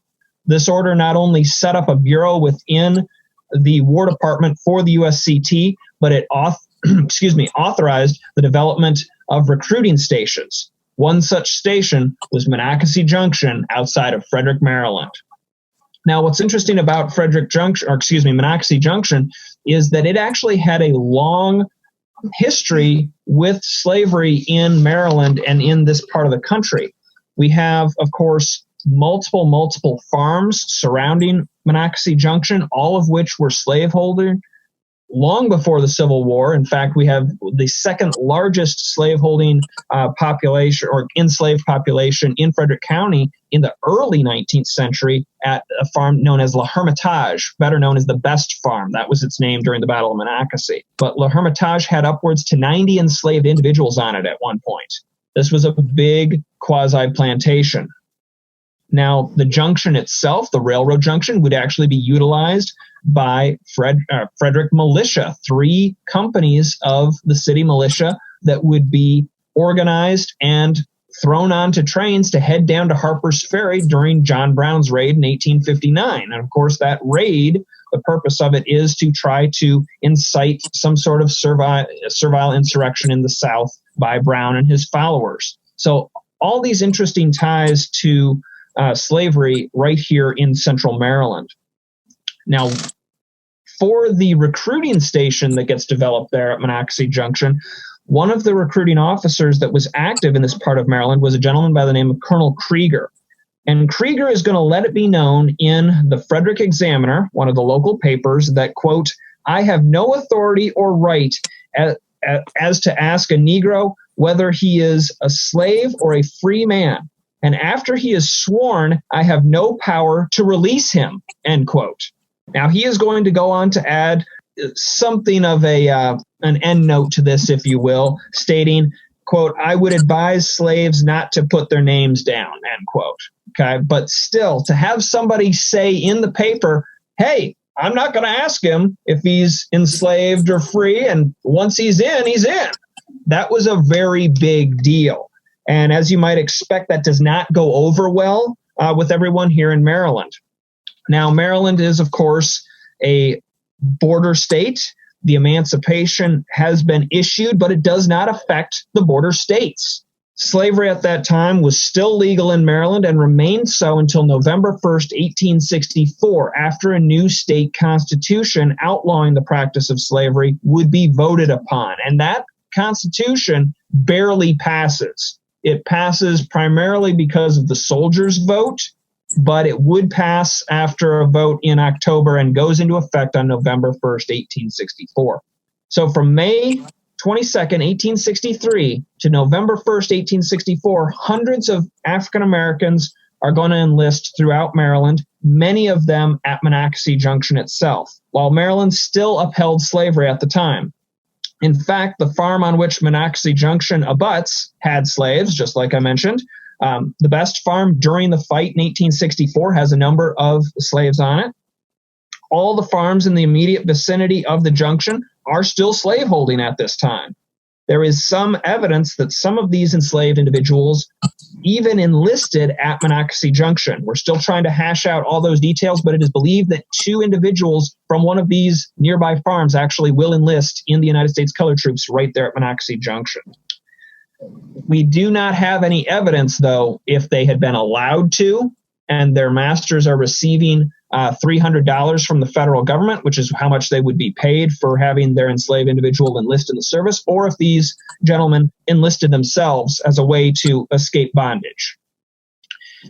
This order not only set up a bureau within the War Department for the USCT, but it authorized the development of recruiting stations. One such station was Monocacy Junction outside of Frederick, Maryland. Now, what's interesting about Monocacy Junction is that it actually had a long history with slavery in Maryland and in this part of the country. We have, of course, multiple farms surrounding Monocacy Junction, all of which were slaveholder long before the Civil War. In fact, we have the second largest slaveholding population or enslaved population in Frederick County in the early 19th century at a farm known as La Hermitage, better known as the Best Farm. That was its name during the Battle of Monocacy. But La Hermitage had upwards to 90 enslaved individuals on it at one point. This was a big quasi-plantation. Now, the junction itself, the railroad junction, would actually be utilized by Frederick Militia, 3 companies of the city militia that would be organized and thrown onto trains to head down to Harper's Ferry during John Brown's raid in 1859. And of course, that raid, the purpose of it is to try to incite some sort of servile insurrection in the South by Brown and his followers. So all these interesting ties to slavery right here in central Maryland. Now, for the recruiting station that gets developed there at Monocacy Junction, one of the recruiting officers that was active in this part of Maryland was a gentleman by the name of Colonel Krieger. And Krieger is going to let it be known in the Frederick Examiner, one of the local papers, that, quote, "I have no authority or right as to ask a Negro whether he is a slave or a free man. And after he is sworn, I have no power to release him, end quote. Now, he is going to go on to add something of an end note to this, if you will, stating, quote, I would advise slaves not to put their names down, end quote. Okay, but still, to have somebody say in the paper, hey, I'm not going to ask him if he's enslaved or free, and once he's in, he's in. That was a very big deal. And as you might expect, that does not go over well with everyone here in Maryland. Now, Maryland is, of course, a border state. The emancipation has been issued, but it does not affect the border states. Slavery at that time was still legal in Maryland and remained so until November 1st, 1864, after a new state constitution outlawing the practice of slavery would be voted upon. And that constitution barely passes. It passes primarily because of the soldiers' vote, but it would pass after a vote in October and goes into effect on November 1st, 1864. So from May 22nd, 1863 to November 1st, 1864, hundreds of African Americans are going to enlist throughout Maryland, many of them at Monocacy Junction itself, while Maryland still upheld slavery at the time. In fact, the farm on which Monocacy Junction abuts had slaves, just like I mentioned. The best farm during the fight in 1864 has a number of slaves on it. All the farms in the immediate vicinity of the junction are still slaveholding at this time. There is some evidence that some of these enslaved individuals even enlisted at Monocacy Junction. We're still trying to hash out all those details, but it is believed that 2 individuals from one of these nearby farms actually will enlist in the United States Colored Troops right there at Monocacy Junction. We do not have any evidence, though, if they had been allowed to, and their masters are receiving $300 from the federal government, which is how much they would be paid for having their enslaved individual enlist in the service, or if these gentlemen enlisted themselves as a way to escape bondage.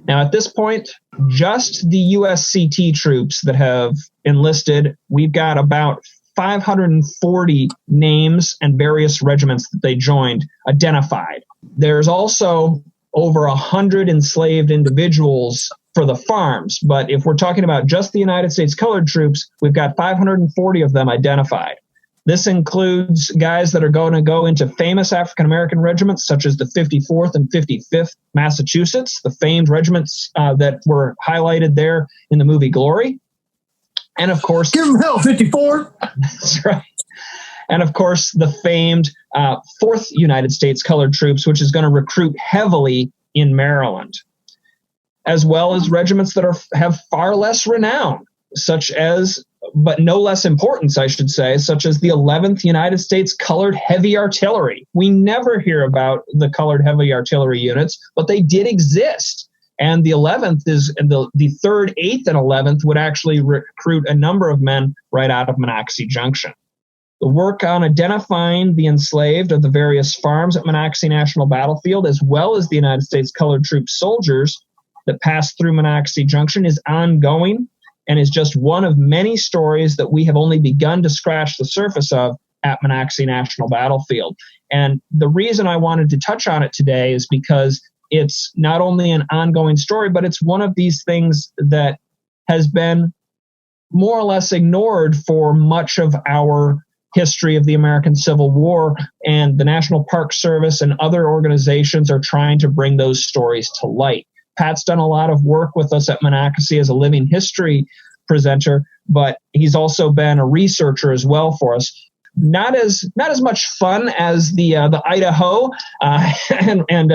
Now, at this point, just the USCT troops that have enlisted, we've got about 540 names and various regiments that they joined identified. There's also over 100 enslaved individuals for the farms, but if we're talking about just the United States Colored Troops, we've got 540 of them identified. This includes guys that are going to go into famous African-American regiments, such as the 54th and 55th Massachusetts, the famed regiments that were highlighted there in the movie Glory. And of course, give them hell, 54. That's right. And of course, the famed 4th United States Colored Troops, which is going to recruit heavily in Maryland, as well as regiments that have far less renown, such as, but no less importance, I should say, such as the 11th United States Colored Heavy Artillery. We never hear about the Colored Heavy Artillery units, but they did exist. And the 11th is the 3rd, 8th, and 11th would actually recruit a number of men right out of Monocacy Junction. The work on identifying the enslaved of the various farms at Monocacy National Battlefield, as well as the United States Colored Troop soldiers that passed through Monocacy Junction, is ongoing and is just one of many stories that we have only begun to scratch the surface of at Monocacy National Battlefield. And the reason I wanted to touch on it today is because it's not only an ongoing story, but it's one of these things that has been more or less ignored for much of our history of the American Civil War, and the National Park Service and other organizations are trying to bring those stories to light. Pat's done a lot of work with us at Monocacy as a living history presenter, but he's also been a researcher as well for us. Not as much fun as the Idaho and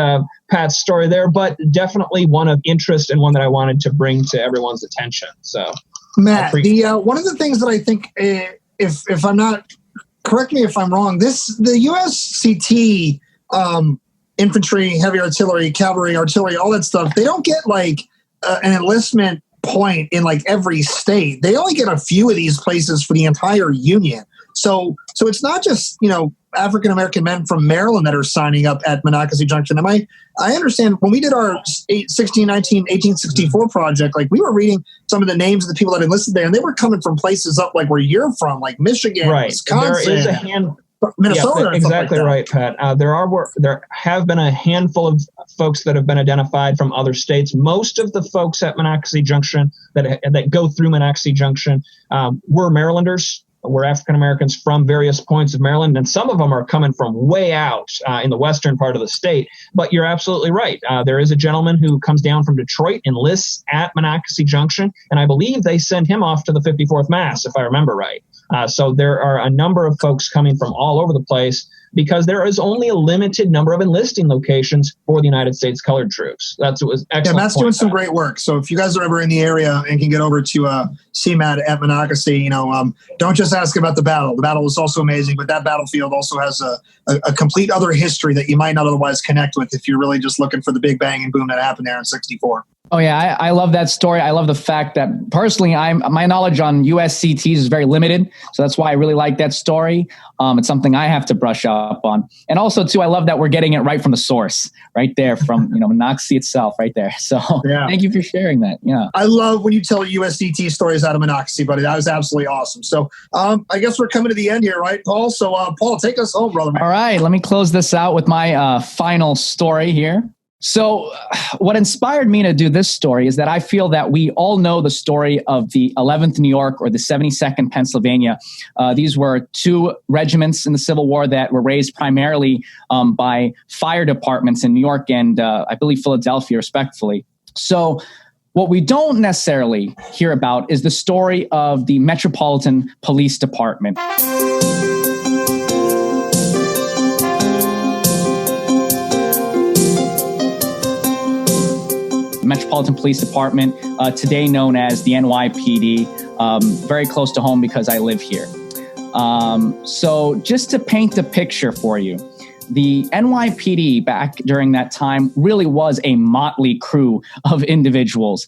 Pat's story there, but definitely one of interest and one that I wanted to bring to everyone's attention. So, Matt, one of the things that I think, if I'm not, correct me if I'm wrong, the USCT infantry, heavy artillery, cavalry, artillery, all that stuff, they don't get like an enlistment point in like every state. They only get a few of these places for the entire Union. So it's not just, African-American men from Maryland that are signing up at Monocacy Junction. I understand when we did our 1864 project, like we were reading some of the names of the people that enlisted there, and they were coming from places up like where you're from, like Michigan, right. Wisconsin. There is Minnesota. Yeah, exactly right, Pat. There have been a handful of folks that have been identified from other states. Most of the folks at Monocacy Junction that go through Monocacy Junction were Marylanders. We're African Americans from various points of Maryland, and some of them are coming from way out in the western part of the state. But you're absolutely right. There is a gentleman who comes down from Detroit, enlists at Monocacy Junction, and I believe they send him off to the 54th Mass, if I remember right. So there are a number of folks coming from all over the place because there is only a limited number of enlisting locations for the United States Colored Troops. That's what was excellent. Yeah, Matt's doing some great work. So if you guys are ever in the area and can get over to see Matt at Monocacy, don't just ask about the battle. The battle was also amazing, but that battlefield also has a complete other history that you might not otherwise connect with if you're really just looking for the big bang and boom that happened there in '64. Oh yeah, I love that story. I love the fact that personally, my knowledge on USCTs is very limited, so that's why I really like that story. It's something I have to brush up on, and also too, I love that we're getting it right from the source, right there from Monocacy itself, right there. So Thank you for sharing that. Yeah, I love when you tell USCT stories out of Monocacy, buddy. That was absolutely awesome. So I guess we're coming to the end here, right, Paul? So Paul, take us home, brother. Man. All right, let me close this out with my final story here. So what inspired me to do this story is that I feel that we all know the story of the 11th New York or the 72nd Pennsylvania. These were two regiments in the Civil War that were raised primarily by fire departments in New York and I believe Philadelphia, respectively. So what we don't necessarily hear about is the story of the Metropolitan Police Department. Metropolitan Police Department, today known as the NYPD, very close to home because I live here. So just to paint the picture for you, the NYPD back during that time really was a motley crew of individuals.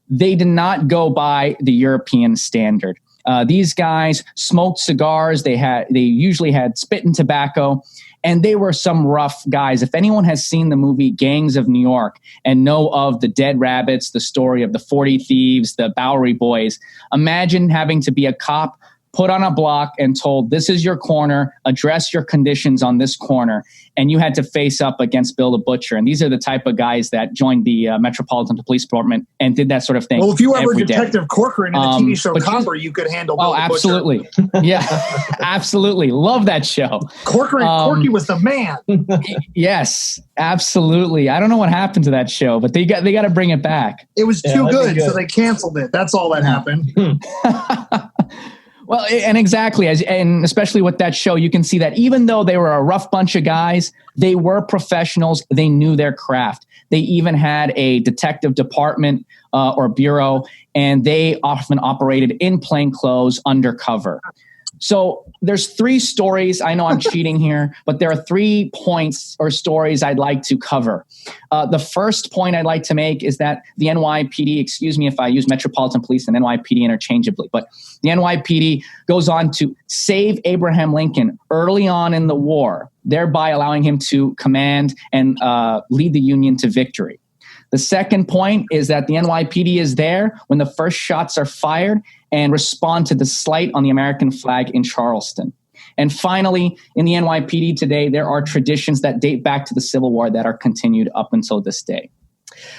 They did not go by the European standard. These guys smoked cigars. They usually had spit and tobacco. And they were some rough guys. If anyone has seen the movie Gangs of New York and know of the Dead Rabbits, the story of the 40 Thieves, the Bowery Boys, imagine having to be a cop, put on a block and told, this is your corner, address your conditions on this corner. And you had to face up against Bill the Butcher. And these are the type of guys that joined the Metropolitan Police Department and did that sort of thing. Well, if you were Detective Corcoran in the TV show Copper, you could handle Bill the absolutely. Butcher. Yeah, absolutely. Love that show. Corky was the man. Yes, absolutely. I don't know what happened to that show, but they got to bring it back. It was too good, so they canceled it. That's all that happened. Well, and exactly, and especially with that show, you can see that even though they were a rough bunch of guys, they were professionals. They knew their craft. They even had a detective department or bureau, and they often operated in plain clothes undercover. So there's three stories. I know I'm cheating here, but there are 3 points or stories I'd like to cover. The first point I'd like to make is that the NYPD, excuse me if I use Metropolitan Police and NYPD interchangeably, but the NYPD goes on to save Abraham Lincoln early on in the war, thereby allowing him to command and lead the Union to victory. The second point is that the NYPD is there when the first shots are fired and respond to the slight on the American flag in Charleston. And finally, in the NYPD today, there are traditions that date back to the Civil War that are continued up until this day.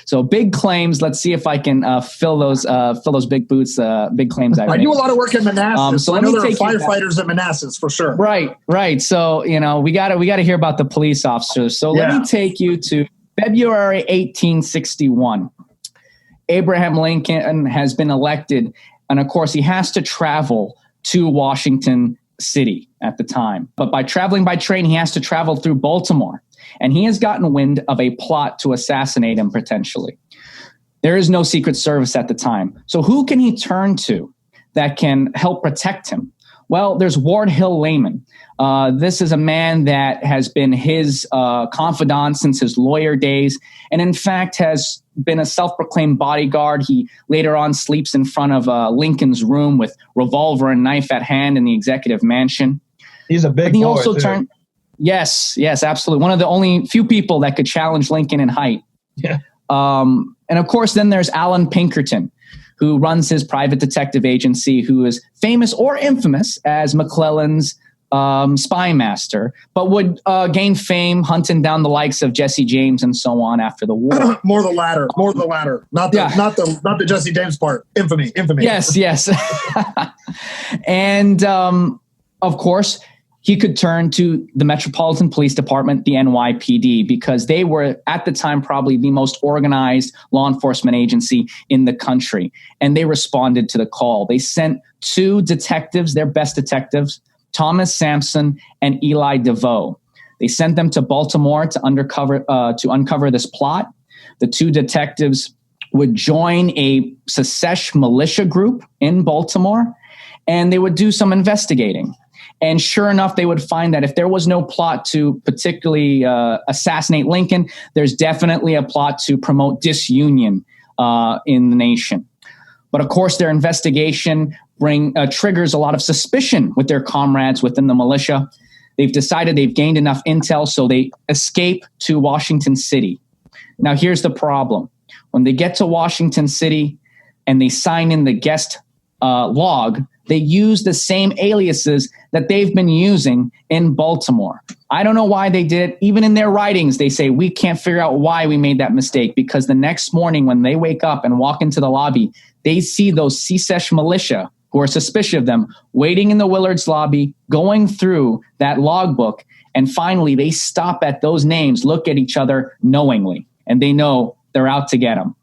So big claims. Let's see if I can fill those big boots, big claims. I do a lot of work in Manassas. So I know there are firefighters at Manassas for sure. Right. So, we got to hear about the police officers. So let me take you to February 1861. Abraham Lincoln has been elected, and of course he has to travel to Washington City at the time. But by traveling by train, he has to travel through Baltimore, and he has gotten wind of a plot to assassinate him potentially. There is no Secret Service at the time. So who can he turn to that can help protect him? Well, there's Ward Hill Layman. This is a man that has been his confidant since his lawyer days, and in fact has been a self-proclaimed bodyguard. He later on sleeps in front of Lincoln's room with revolver and knife at hand in the executive mansion. He's a big boy, too. Yes, absolutely. One of the only few people that could challenge Lincoln in height. Yeah. And of course, then there's Alan Pinkerton, who runs his private detective agency, who is famous or infamous as McClellan's spy master, but would gain fame hunting down the likes of Jesse James and so on after the war. More the latter. Not the Jesse James part. Infamy. Yes. And of course, he could turn to the Metropolitan Police Department, the NYPD, because they were at the time probably the most organized law enforcement agency in the country. And they responded to the call. They sent 2 detectives, their best detectives, Thomas Sampson and Eli DeVoe. They sent them to Baltimore to uncover this plot. The 2 detectives would join a secession militia group in Baltimore, and they would do some investigating. And sure enough, they would find that if there was no plot to particularly assassinate Lincoln, there's definitely a plot to promote disunion in the nation. But of course, their investigation triggers a lot of suspicion with their comrades within the militia. They've decided they've gained enough intel, so they escape to Washington City. Now, here's the problem. When they get to Washington City and they sign in the guest log, they use the same aliases that they've been using in Baltimore. I don't know why they did it. Even in their writings, they say, we can't figure out why we made that mistake, because the next morning when they wake up and walk into the lobby, they see those secession militia who are suspicious of them waiting in the Willard's lobby, going through that logbook. And finally, they stop at those names, look at each other knowingly, and they know they're out to get them.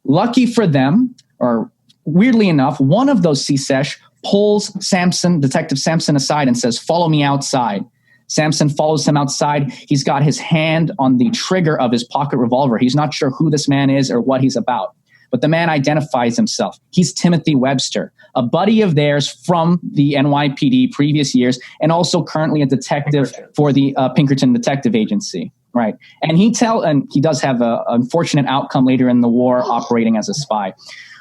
Lucky for them, or weirdly enough, one of those CSESH pulls Detective Sampson aside and says, follow me outside. Sampson follows him outside. He's got his hand on the trigger of his pocket revolver. He's not sure who this man is or what he's about. But the man identifies himself. He's Timothy Webster, a buddy of theirs from the NYPD previous years, and also currently a detective for the Pinkerton Detective Agency. Right. And he does have an unfortunate outcome later in the war operating as a spy.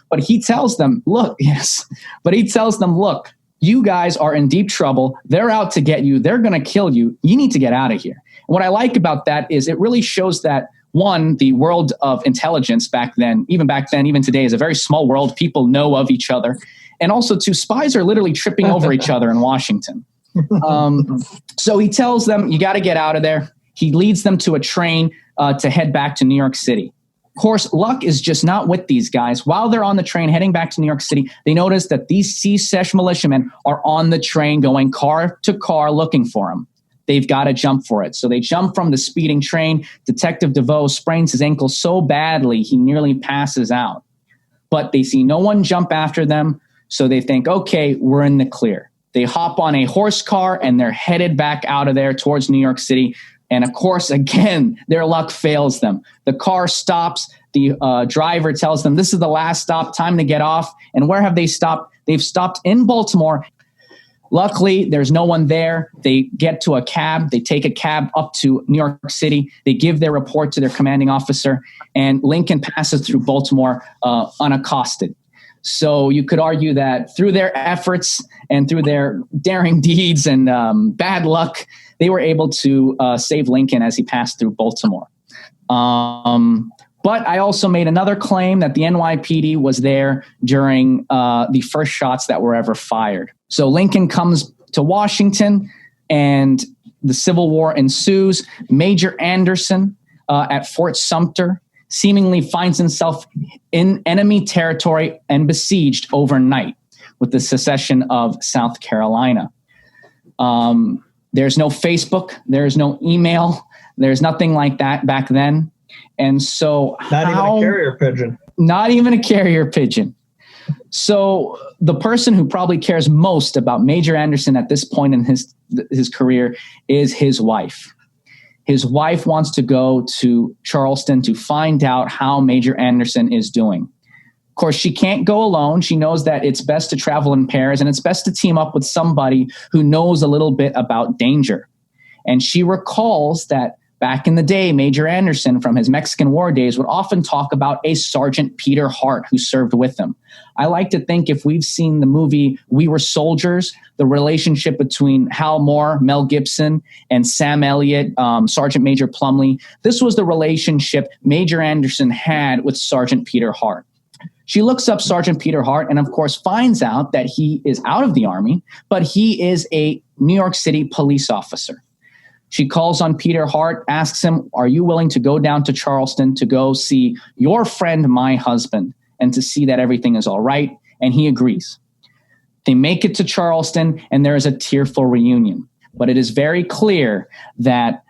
But he tells them, look, you guys are in deep trouble. They're out to get you. They're going to kill you. You need to get out of here. And what I like about that is it really shows that, one, the world of intelligence back then, even today, is a very small world. People know of each other. And also, 2, spies are literally tripping over each other in Washington. So he tells them, you got to get out of there. He leads them to a train to head back to New York City. Of course, luck is just not with these guys. While they're on the train heading back to New York City, they notice that these CSESH militiamen are on the train going car to car looking for them. They've got to jump for it. So they jump from the speeding train. Detective DeVoe sprains his ankle so badly he nearly passes out. But they see no one jump after them, so they think, okay, we're in the clear. They hop on a horse car and they're headed back out of there towards New York City. And of course, again, their luck fails them. The car stops. The driver tells them, this is the last stop, time to get off. And where have they stopped? They've stopped in Baltimore. Luckily, there's no one there. They get to a cab. They take a cab up to New York City. They give their report to their commanding officer. And Lincoln passes through Baltimore unaccosted. So you could argue that through their efforts and through their daring deeds and bad luck, they were able to save Lincoln as he passed through Baltimore. But I also made another claim that the NYPD was there during the first shots that were ever fired. So Lincoln comes to Washington and the Civil War ensues. Major Anderson at Fort Sumter seemingly finds himself in enemy territory and besieged overnight with the secession of South Carolina. There's no Facebook. There's no email. There's nothing like that back then. And so Not even a carrier pigeon. Not even a carrier pigeon. So the person who probably cares most about Major Anderson at this point in his career is his wife. His wife wants to go to Charleston to find out how Major Anderson is doing. Of course, she can't go alone. She knows that it's best to travel in pairs and it's best to team up with somebody who knows a little bit about danger. And she recalls that back in the day, Major Anderson from his Mexican War days would often talk about a Sergeant Peter Hart who served with him. I like to think if we've seen the movie We Were Soldiers, the relationship between Hal Moore, Mel Gibson, and Sam Elliott, Sergeant Major Plumley, this was the relationship Major Anderson had with Sergeant Peter Hart. She looks up Sergeant Peter Hart and, of course, finds out that he is out of the Army, but he is a New York City police officer. She calls on Peter Hart, asks him, are you willing to go down to Charleston to go see your friend, my husband, and to see that everything is all right? And he agrees. They make it to Charleston, and there is a tearful reunion. But it is very clear that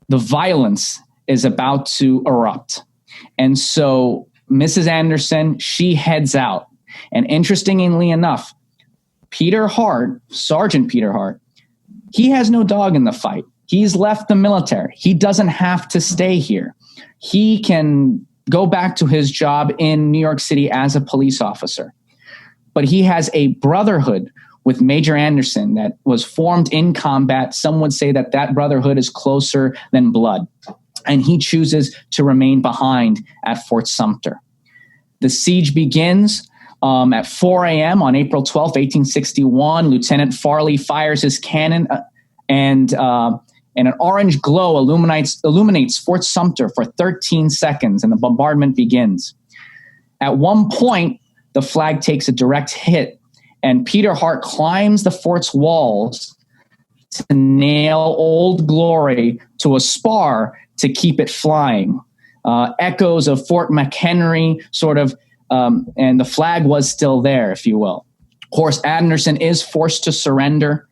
the violence is about to erupt. And so Mrs. Anderson, she heads out. And interestingly enough, Peter Hart, Sergeant Peter Hart, he has no dog in the fight. He's left the military. He doesn't have to stay here. He can go back to his job in New York City as a police officer. But he has a brotherhood with Major Anderson that was formed in combat. Some would say that that brotherhood is closer than blood. And he chooses to remain behind at Fort Sumter. The siege begins at 4 a.m. on April 12, 1861. Lieutenant Farley fires his cannon and an orange glow illuminates Fort Sumter for 13 seconds, and the bombardment begins. At one point, the flag takes a direct hit, and Peter Hart climbs the fort's walls to nail Old Glory to a spar to keep it flying. Echoes of Fort McHenry and the flag was still there, if you will. Of course, Anderson is forced to surrender,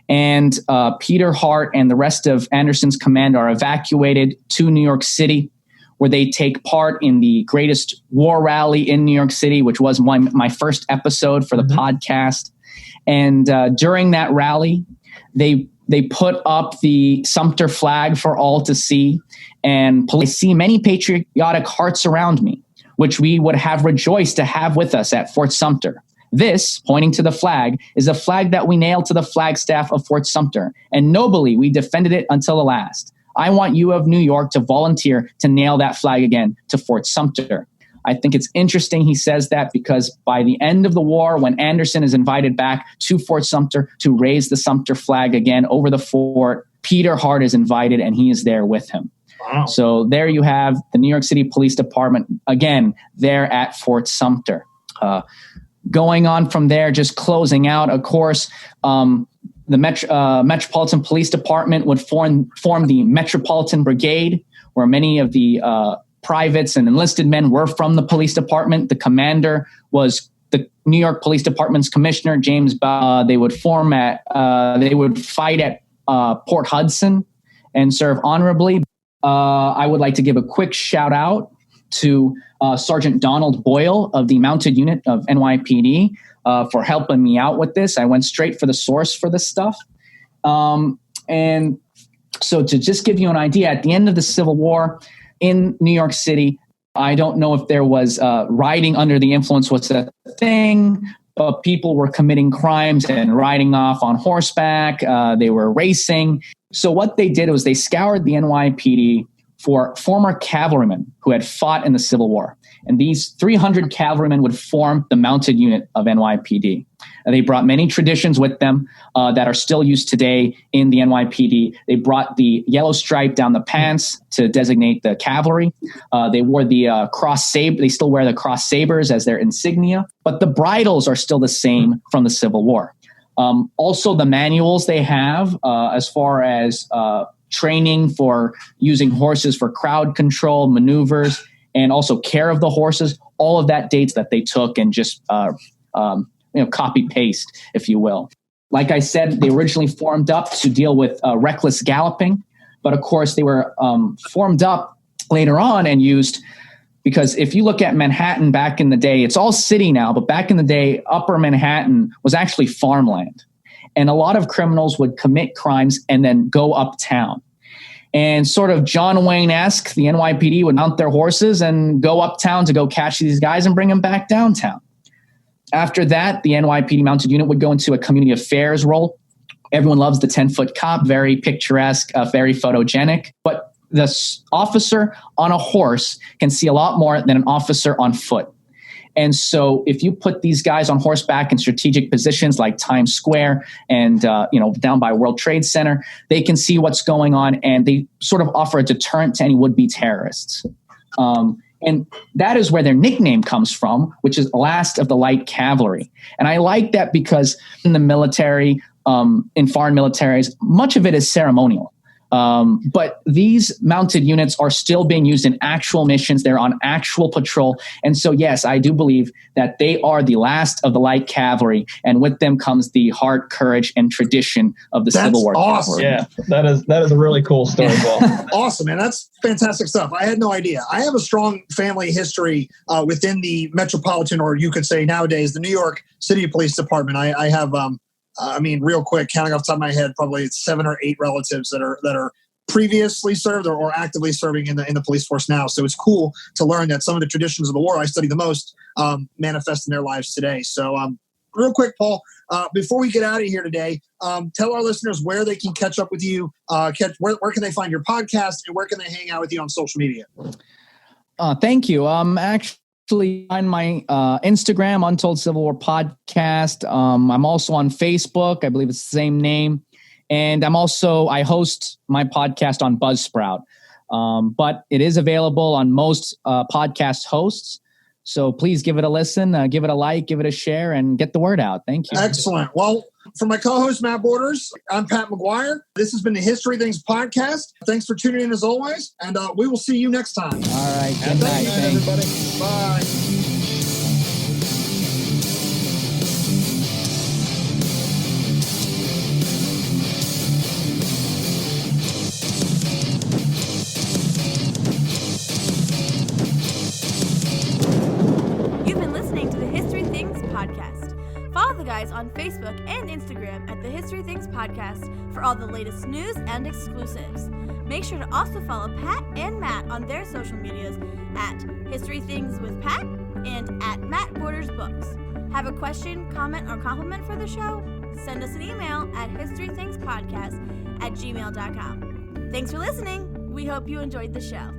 and Peter Hart and the rest of Anderson's command are evacuated to New York City, where they take part in the greatest war rally in New York City, which was my first episode for the podcast. And during that rally, they put up the Sumter flag for all to see, and I see many patriotic hearts around me, which we would have rejoiced to have with us at Fort Sumter. This, pointing to the flag, is a flag that we nailed to the flagstaff of Fort Sumter, and nobly we defended it until the last. I want you of New York to volunteer to nail that flag again to Fort Sumter. I think it's interesting he says that, because by the end of the war, when Anderson is invited back to Fort Sumter to raise the Sumter flag again over the fort, Peter Hart is invited and he is there with him. Wow. So there you have the New York City Police Department, again, there at Fort Sumter. Going on from there, just closing out, of course, the Metropolitan Police Department would form the Metropolitan Brigade, where many of the privates and enlisted men were from the police department. The commander was the New York Police Department's commissioner, James Bell. They would fight at Port Hudson and serve honorably. I would like to give a quick shout out to Sergeant Donald Boyle of the Mounted Unit of NYPD for helping me out with this. I went straight for the source for this stuff. And so to just give you an idea, at the end of the Civil War in New York City, I don't know if there was riding under the influence was a thing, but people were committing crimes and riding off on horseback. They were racing. So what they did was they scoured the NYPD for former cavalrymen who had fought in the Civil War. And these 300 cavalrymen would form the mounted unit of NYPD. And they brought many traditions with them that are still used today in the NYPD. They brought the yellow stripe down the pants to designate the cavalry. They wore the cross saber. They still wear the cross sabers as their insignia, but the bridles are still the same from the Civil War. Also, the manuals they have as far as training for using horses for crowd control, maneuvers, and also care of the horses, all of that dates that they took and just copy paste, if you will. Like I said, they originally formed up to deal with reckless galloping, but of course they were formed up later on and used because if you look at Manhattan back in the day, it's all city now, but back in the day, Upper Manhattan was actually farmland. And a lot of criminals would commit crimes and then go uptown. And sort of John Wayne-esque, the NYPD would mount their horses and go uptown to go catch these guys and bring them back downtown. After that, the NYPD mounted unit would go into a community affairs role. Everyone loves the 10-foot cop, very picturesque, very photogenic. But the officer on a horse can see a lot more than an officer on foot. And so if you put these guys on horseback in strategic positions like Times Square and down by World Trade Center, they can see what's going on and they sort of offer a deterrent to any would-be terrorists. And that is where their nickname comes from, which is Last of the Light Cavalry. And I like that because in the military, in foreign militaries, much of it is ceremonial. But these mounted units are still being used in actual missions. They're on actual patrol. And so, yes, I do believe that they are the last of the light cavalry. And with them comes the heart, courage, and tradition of the Civil War awesome. cavalry. Yeah, that is a really cool story, Paul. Awesome, man. That's fantastic stuff. I had no idea. I have a strong family history within the metropolitan, or you could say nowadays, the New York City Police Department. I have real quick, counting off the top of my head, probably 7 or 8 relatives that are previously served or actively serving in the police force now. So it's cool to learn that some of the traditions of the war I study the most manifest in their lives today. So real quick, Paul, before we get out of here today, tell our listeners where they can catch up with you, where can they find your podcast, and where can they hang out with you on social media? Thank you. Actually on my Instagram, Untold Civil War Podcast. I'm also on Facebook. I believe it's the same name. And I host my podcast on Buzzsprout. But it is available on most podcast hosts. So please give it a listen, give it a like, give it a share, and get the word out. Thank you. Excellent. Well, for my co-host, Matt Borders, I'm Pat McGuire. This has been the History Things Podcast. Thanks for tuning in as always, and we will see you next time. All right. Good night, everybody. Bye. You've been listening to the History Things Podcast. Follow the guys on Facebook and Instagram at the History Things Podcast for all the latest news and exclusives. Make sure to also follow Pat and Matt on their social medias at History Things with Pat and at Matt Borders Books. Have a question, comment, or compliment for the show? Send us an email at historythingspodcast@gmail.com. Thanks for listening. We hope you enjoyed the show.